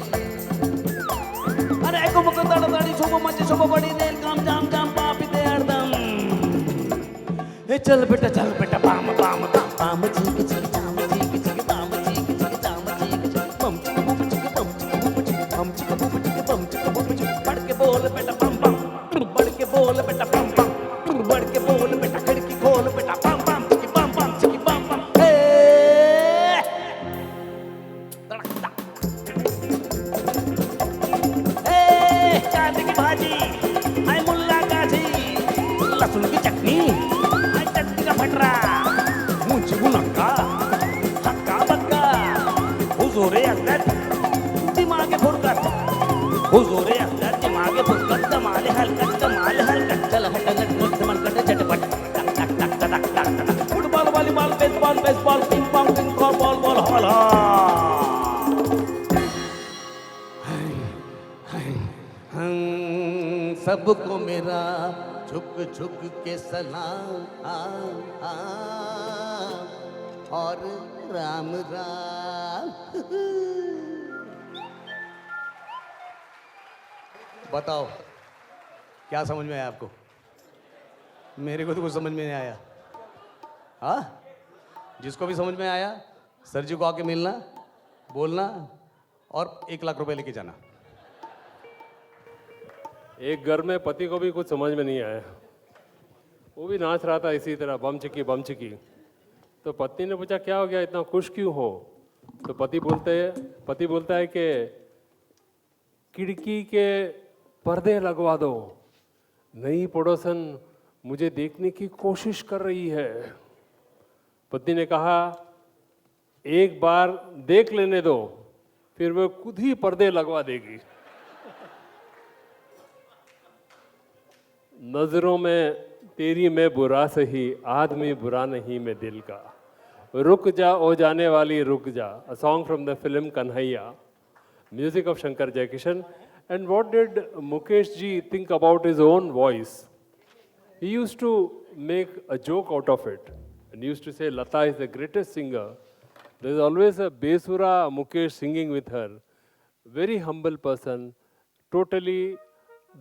अरे एको मुको तड़तड़ी सुबह मचे सुबह बड़ी देर काम जाम जाम पापी दे हरदम ए चल बेटा पाम पाम पाम पाम चीक चीक जाम चीक चीक पाम चीक चीक जाम चीक चीक पम चिक बम चिक बम चिक बम चिक हम चिक बम चिक बम चिक बम चिक बढ़ के बोल बेटा पम पम बढ़ के बोल बेटा पम पम बढ़ के बोल बेटा खिड़की खोल बेटा पम पम चिक बम हे तड़कता चांद की भाजी आई मुल्ला गाजी लहसुन की चटनी आई चटनी का फटरा मुंची मुनक्का हक्का बक्का हुजूरे अकदर दिमागे फुरकत हुजूरे अकदर दिमागे फुरकत कमाल हलकत चल हट लट लट धमल कट झटपट टक टक टक टक टक टक football volleyball baseball ping pong ball हॉला सबको मेरा झुक झुक के सलाम और राम राम बताओ क्या समझ में आया आपको? मेरे को तो कुछ समझ में नहीं आया। हाँ, जिसको भी समझ में आया सर जी को आके मिलना, बोलना और 1 लाख रुपए लेके जाना। एक घर में पति को भी कुछ समझ में नहीं आया, वो भी नाच रहा था इसी तरह बम चिकी। तो पत्नी ने पूछा क्या हो गया, इतना खुश क्यों हो? तो पति बोलता है कि खिड़की के पर्दे लगवा दो, नई पड़ोसन मुझे देखने की कोशिश कर रही है। पत्नी ने कहा एक बार देख लेने दो, फिर वो खुद ही पर्दे लगवा देगी। नजरों में तेरी मैं बुरा सही, आदमी बुरा नहीं मैं दिल का। रुक जा ओ जाने वाली रुक जा, a song from the film Kanhaiya, music of Shankar Jaikishan. And what did Mukesh ji think about his own voice? He used to make a joke out of it and used to say Lata is the greatest singer. There is always a Besura Mukesh singing with her. Very humble person, totally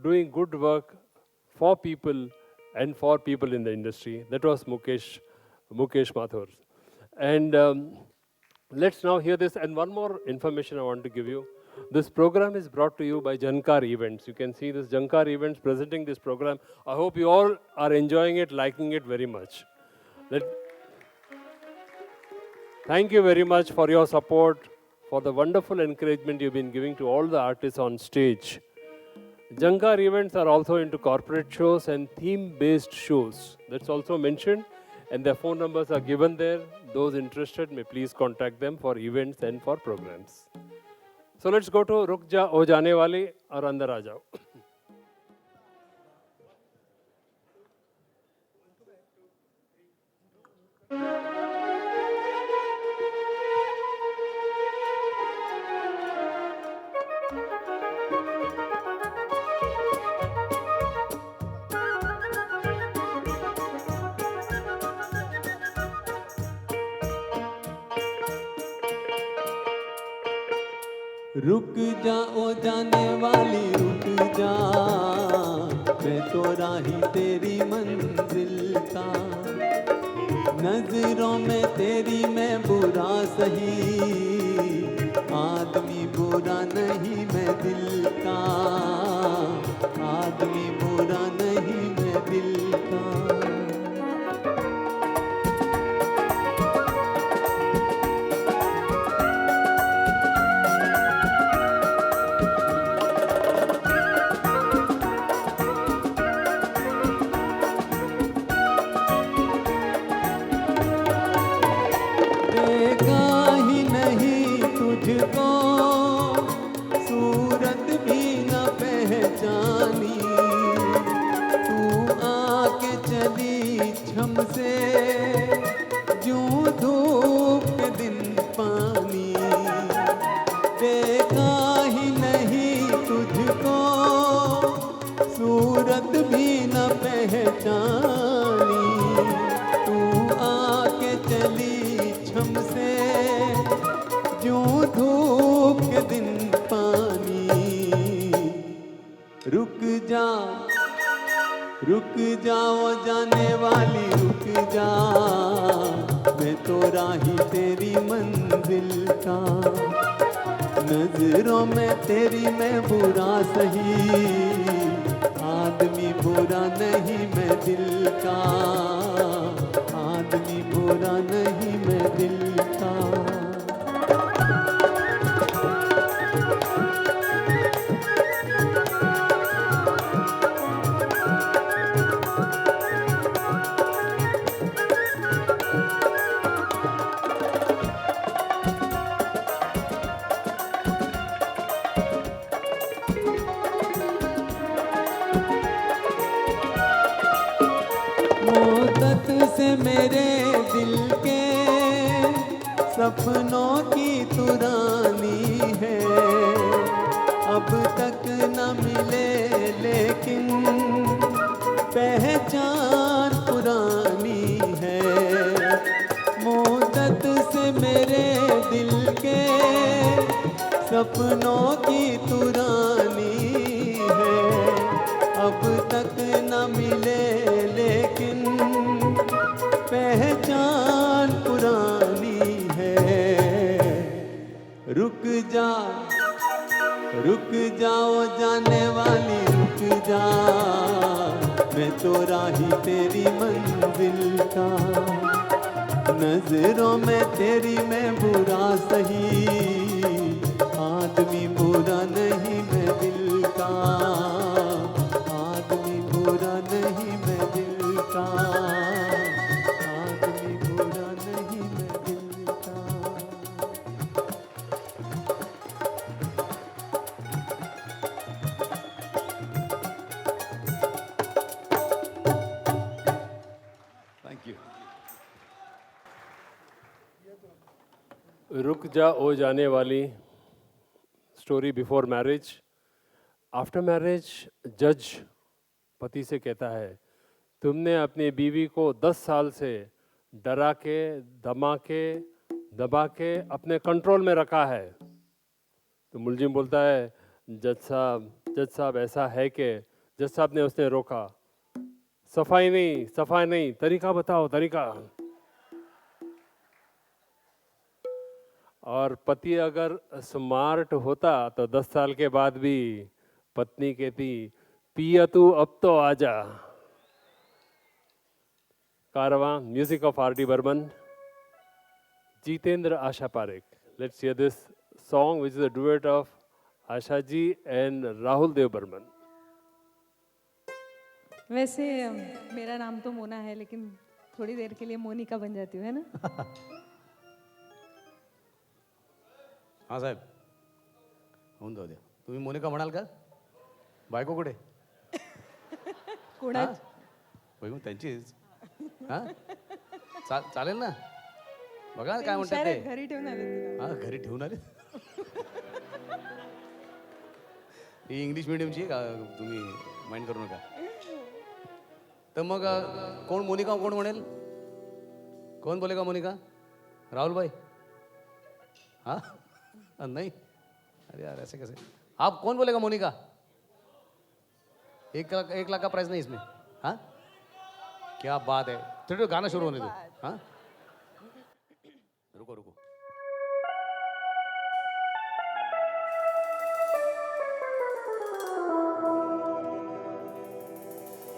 doing good work for people and for people in the industry. That was Mukesh Mathur. And let's now hear this. And one more information I want to give you. This program is brought to you by Jankar Events. You can see this Jankar Events presenting this program. I hope you all are enjoying it, liking it very much. Thank you very much for your support, for the wonderful encouragement you've been giving to all the artists on stage. Jankar Events are also into corporate shows and theme-based shows. That's also mentioned, and their phone numbers are given there. Those interested may please contact them for events and for programs. So let's go to Ruk Ja O Jaane Wali और अंदर आ जाओ. रुक जा ओ जाने वाली रुक जा, मैं तो राही तेरी मंजिल का। नजरों में तेरी मैं बुरा सही, आदमी बुरा नहीं मैं दिल का, आदमी बुरा नहीं मैं दिल का। हमसे यूं धूप के दिन पानी देखा ही नहीं तुझको सूरत भी न पहचानी तू आके चली छम से यूं धूप के दिन पानी रुक जाओ जाने वाली रुक जा मैं तो राही तेरी मंजिल का नजरों में तेरी मैं बुरा सही आदमी बुरा नहीं मैं दिल का आदमी बुरा नहीं मैं दिल का मोहब्बत से मेरे दिल के सपनों की तू रानी है अब तक न मिले लेकिन पहचान पुरानी है मोहब्बत से मेरे दिल के सपनों की तू रानी है अब तक न मिले लेकिन पहचान पुरानी है रुक जाओ जाने वाली रुक जा मैं तो राही तेरी मंजिल का नजरों में तेरी मैं बुरा सही आदमी बुरा नहीं मैं दिल का आदमी बुरा नहीं मैं दिल का आदमी बुरा नहीं मैं दिल का थैंक यू रुक जा ओ जाने वाली story before marriage. After marriage जज पति से कहता है तुमने अपनी बीवी को 10 साल से डरा के दबा के अपने कंट्रोल में रखा है। तो मुलजिम बोलता है जज साहब ऐसा है कि जज साहब ने उसने रोका सफाई नहीं तरीका बताओ तरीका। और पति अगर स्मार्ट होता तो 10 साल के बाद भी पत्नी कहती पिया तू अब तो आजा। Caravan music of R D Burman Jitendra Asha Parekh. Let's hear this song which is a duet of Asha ji and Rahul Dev Burman. वैसे मेरा नाम तो मोना है लेकिन थोड़ी देर के लिए मोनिका बन जाती हूँ है ना। हां साहेब होऊन जाऊ द्या तुम्ही मोनिका म्हणाल का बायको कुठे कोणा होय मग त्यांचीच हां चालेल ना बघा काय म्हणतात ते घरी ठेवून आले तिला. हां घरी ठेवून आले ही इंग्लिश मीडियमची का तुम्ही माइंड करू नका तर मग कोण मोनिका कोण म्हणेल कौन बोलेगा मोनिका राहुल भाई हाँ नहीं अरे यार ऐसे कैसे आप कौन बोलेगा मोनिका 1 लाख का प्राइस नहीं इसमें हाँ क्या बात है चलो गाना शुरू होने दो हाँ रुको रुको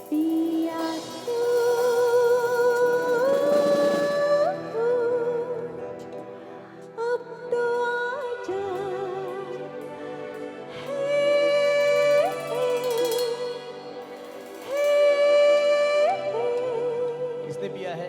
पिया तू अब तो आजा किसने पिया है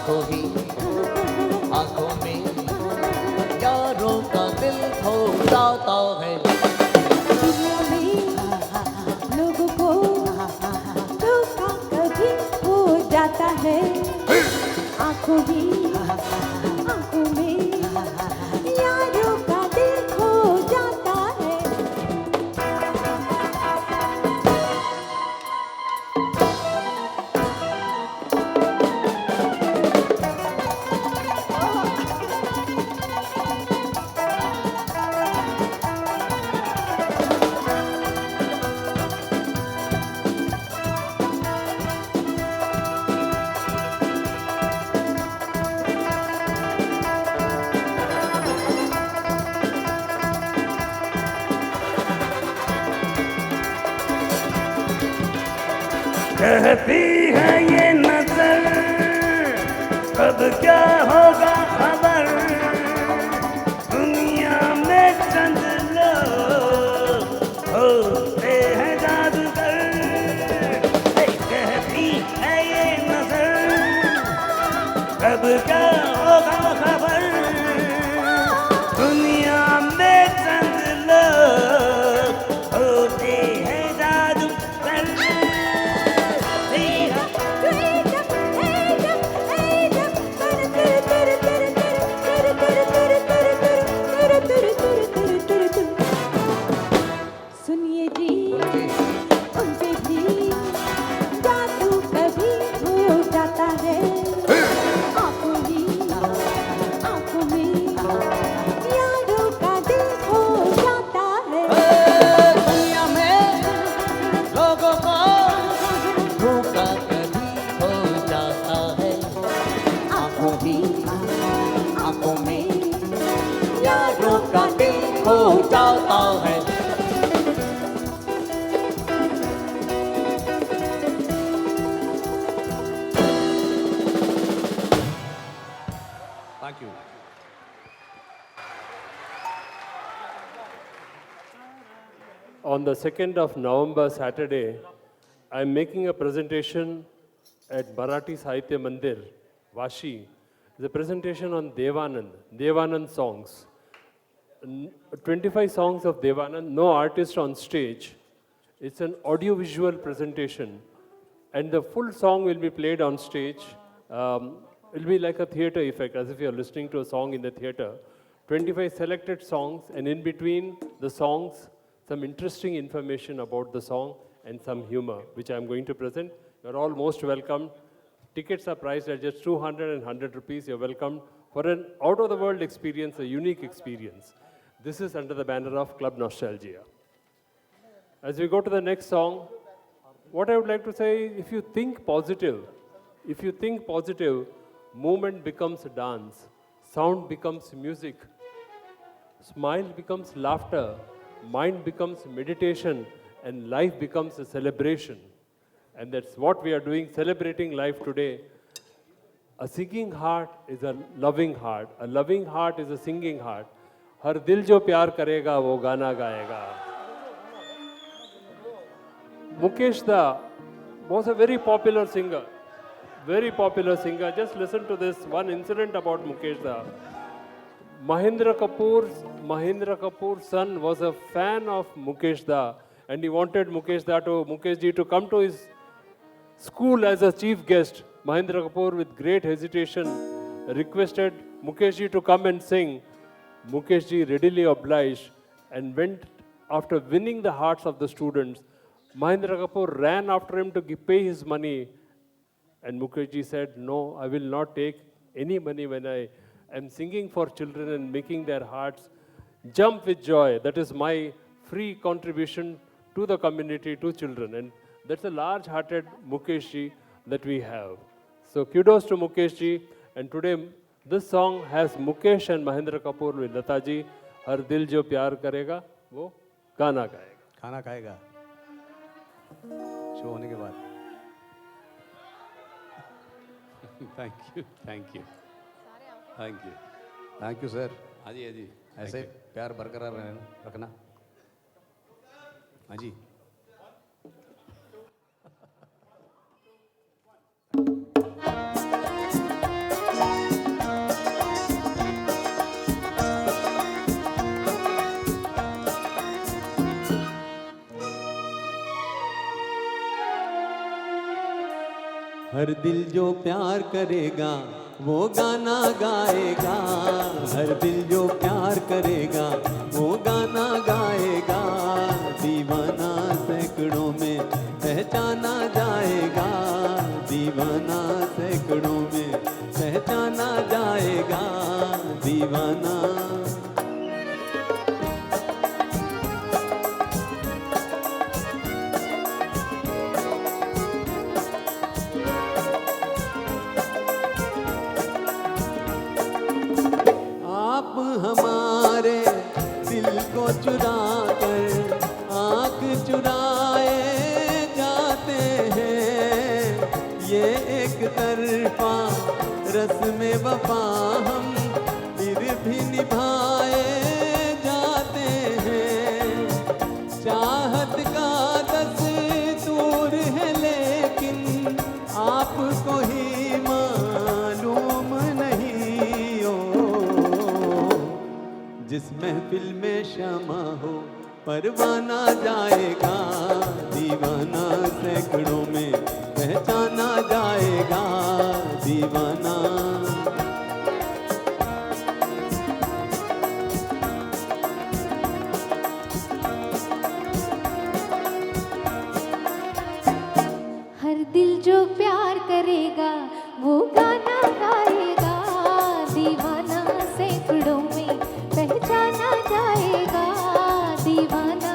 आंखों ही आंखों में यारों का दिल खो जाता है। दुनिया में लोगों को धोखा कभी हो जाता है। आंखों ही आंखों में यारों का दिल खो जाता है। कहती है ये नजर कब क्या होगा खबर, दुनिया में चंद लोग होते हैं जादूगर। कहती है ये नजर कब क्या होगा खबर, दुनिया में चंद लोग होते हैं जादूगर। सुनिए जी उनसे भी जादू कभी हो जाता है। आंखों ही आंखों में यारों का दिल खो जाता है। दुनिया में लोगों को धोखा कभी हो जाता है। आंखों ही आंखों में यारों का दिल खो जाता है। Thank you. On the 2nd of November, Saturday, I'm making a presentation at Marathi Sahitya Mandir, Vashi. The presentation on Devanand songs. 25 songs of Devanand, no artist on stage. It's an audiovisual presentation. And the full song will be played on stage. It'll be like a theater effect, as if you're listening to a song in the theater. 25 selected songs, and in between the songs, some interesting information about the song and some humor, which I'm going to present. You're all most welcome. Tickets are priced at just 200 and 100 rupees. You're welcome for an out-of-the-world experience, a unique experience. This is under the banner of Club Nostalgia. As we go to the next song, what I would like to say, if you think positive, movement becomes a dance, sound becomes music, smile becomes laughter, mind becomes meditation, and life becomes a celebration. And that's what we are doing, celebrating life today. A singing heart is a loving heart. A loving heart is a singing heart. हर दिल जो प्यार करेगा वो गाना गाएगा. Mukesh Da was a very popular singer. Just listen to this one incident about Mukesh Da. Mahendra Kapoor's son was a fan of Mukesh Da, and he wanted Mukesh ji to come to his school as a chief guest. Mahendra Kapoor, with great hesitation, requested Mukesh ji to come and sing. Mukesh ji readily obliged and went. After winning the hearts of the students, Mahendra Kapoor ran after him to pay his money. And Mukesh ji said, "No, I will not take any money when I am singing for children and making their hearts jump with joy. That is my free contribution to the community, to children." And that's a large-hearted Mukesh ji that we have. So kudos to Mukesh ji. And today, this song has Mukesh and Mahendra Kapoor with Lata ji. हर दिल जो प्यार करेगा वो गाना गाएगा. खाना खाएगा show होने के बाद. Thank you sir. हाँ जी ऐसे प्यार बरकरार रखना. हाँ जी. हर दिल जो प्यार करेगा वो गाना गाएगा, हर दिल जो प्यार करेगा वो गाना गाएगा, दीवाना सैकड़ों में पहचाना जाएगा, दीवाना सैकड़ों में पहचाना जाएगा, दीवाना। आप हमारे दिल को चुरा कर आँख चुराए जाते हैं, ये एक तरफा रस्म वफा हम फिर भी निभाए जाते हैं, चाहत का दस्तूर है लेकिन आपको ही मालूम नहीं हो, जिस महफिल में शमा हो परवाना जाएगा, दीवाना सैकड़ों में पहचाना जाएगा, दीवाना। हर दिल जो प्यार करेगा वो गाना गाएगा, दीवाना सैकड़ों में पहचाना जाएगा, दीवाना।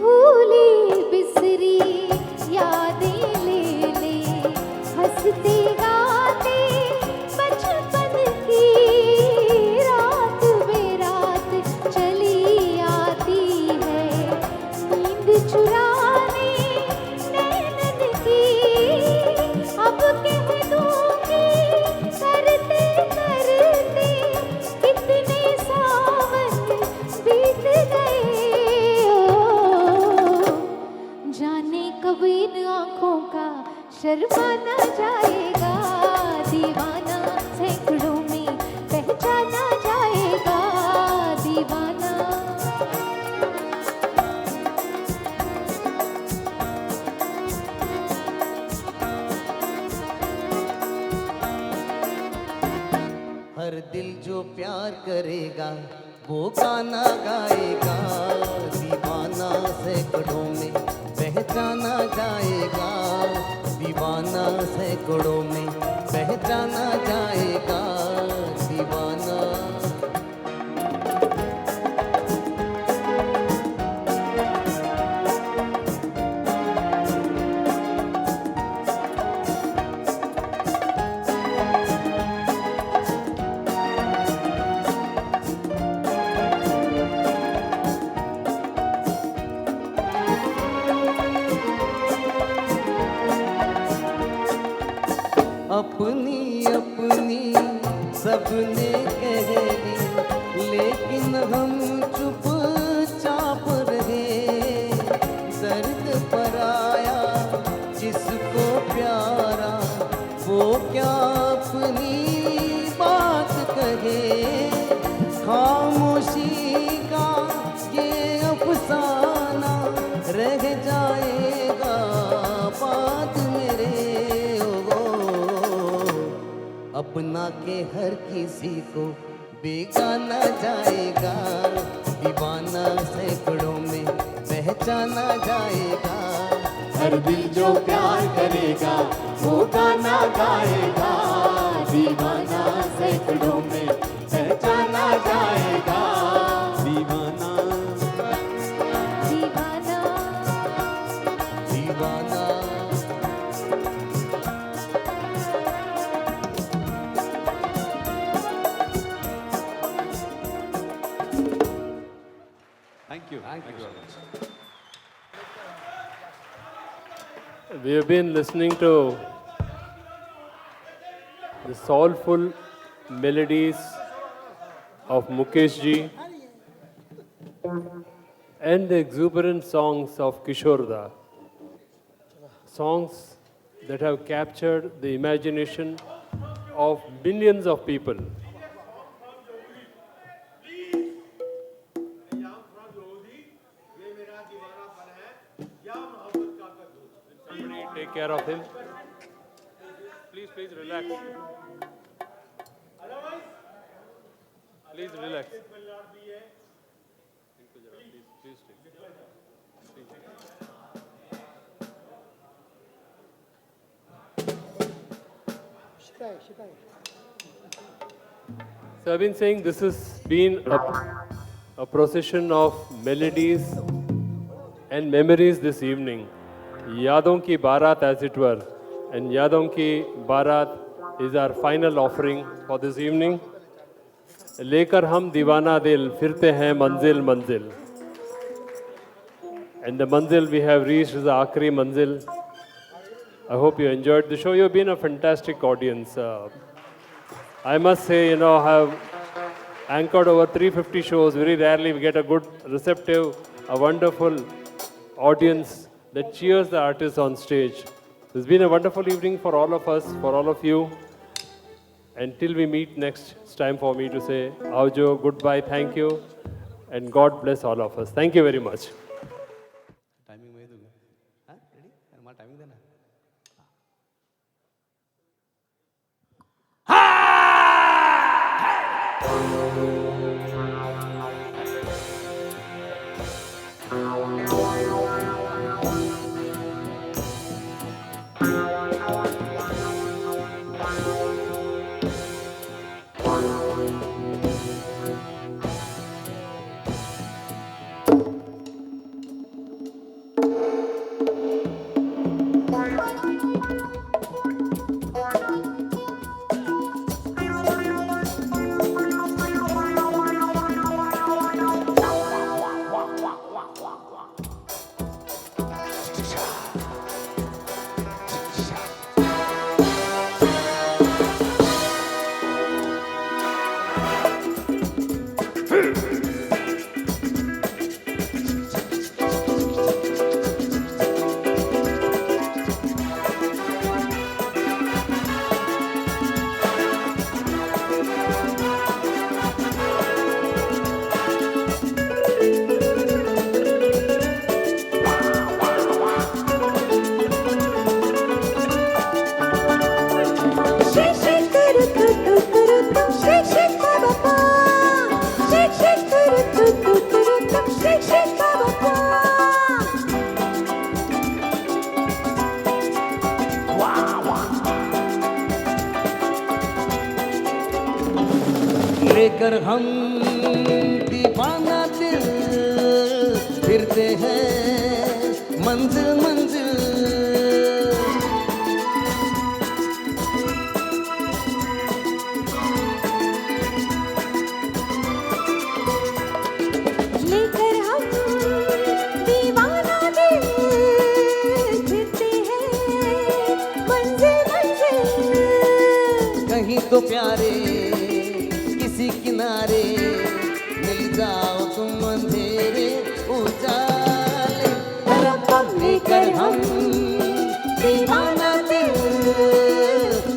भूली बिसरी यादें ले ले, हंसते गाते बचपन की, रात बेरात चली आती है, नींद चुराने नैनन की, अब कह दूंगी करते करते कितने सावन बीत गए हो, जाने कब इन आँखों का शर्माना जाएगा, दीवाना सैकड़ों में पहचाना जाएगा, दीवाना। हर दिल जो प्यार करेगा वो गाना गाएगा, दीवाना सैकड़ों में पहचाना जाएगा, दीवाना सैकड़ों में पहचाना जाएगा, दीवाना। अपनी अपनी सबने कह ली, लेकिन हम चुपचाप रहे, दर्द पर आया जिसको प्यारा वो क्या अपनी बात कहे, खामोशी का ये अफसाना रह जाएगा बात मेरे, अपना के हर किसी को बेगाना जाएगा, दीवाना सैकड़ों में पहचाना जाएगा, हर दिल जो प्यार करेगा वो गाना गाएगा, दीवाना सैकड़ों में पहचाना जाएगा, दीवाना। दीवाना दीवाना। Thank you. Thank you very much. We have been listening to the soulful melodies of Mukesh ji and the exuberant songs of Kishore Da. Songs that have captured the imagination of millions of people. Somebody take care of him. Please relax. Please relax. Please take. So I've been saying this has been a procession of melodies and memories this evening. Yadon ki Bharat, as it were. And Yadon ki Bharat is our final offering for this evening. लेकर हम दीवाना दिल फिरते हैं मंजिल मंजिल. And the manzil we have reached is the Akhri manzil. I hope you enjoyed the show. You've been a fantastic audience. I must say, I have anchored over 350 shows. Very rarely we get a good, receptive, a wonderful audience that cheers the artists on stage. It's been a wonderful evening for all of us, for all of you. Until we meet next, it's time for me to say, Aujo, goodbye, thank you, and God bless all of us. Thank you very much. Timing मैं ही दूंगा. हाँ ready हमारा timing देना. लेकर हम दीवाना दिल फिरते हैं मंजिल मंजिल. लेकर हम दीवाना दिल फिरते हैं मंजिल मंजिल. कहीं तो प्यारे किसी किनारे मिल जाओ तुम अंधेरे उजाले. लेकर हम दीवाना दिल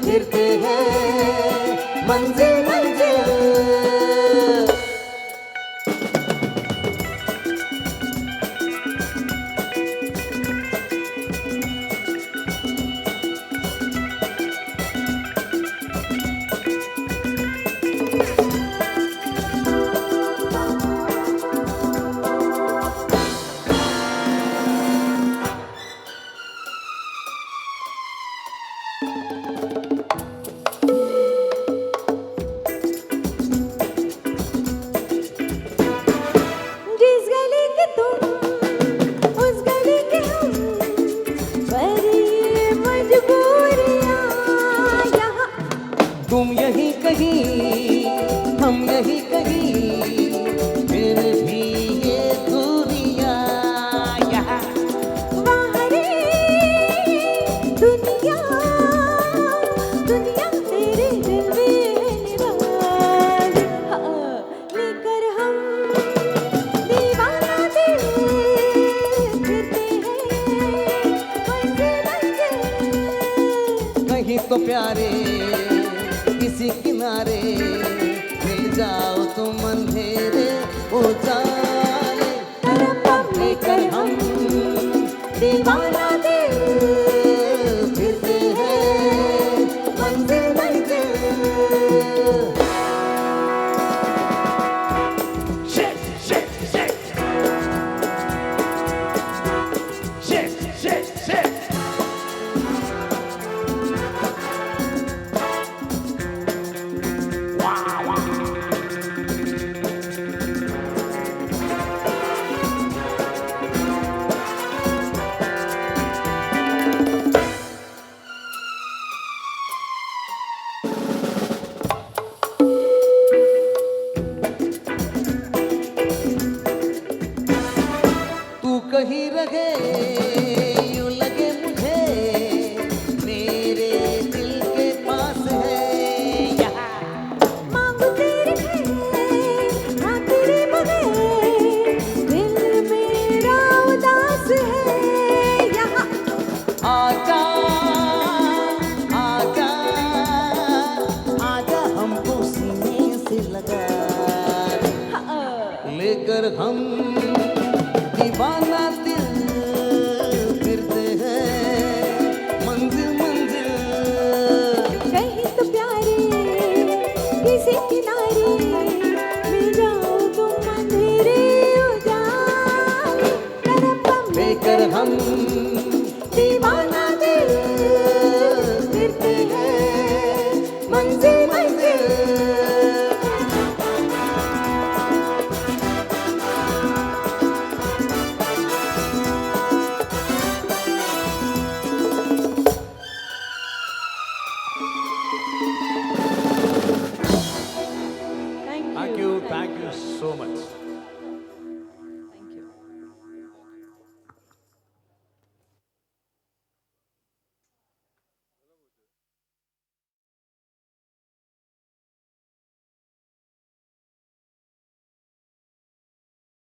फिरते हैं मंजिल मंजिल. को प्यारे किसी किनारे मिल जाओ तुम अंधेरे उजाले तरफ लेकर हम दीवाना दिल फिरते हैं मंजिल मंजिल Shake, shake, shake. Shake, shake, shake. तू कहीं रहे यूं लगे मुझे मेरे दिल के पास है यहाँ मांगू तेरे खैर हाँ तेरे बगैर दिल मेरा उदास है यहाँ आजा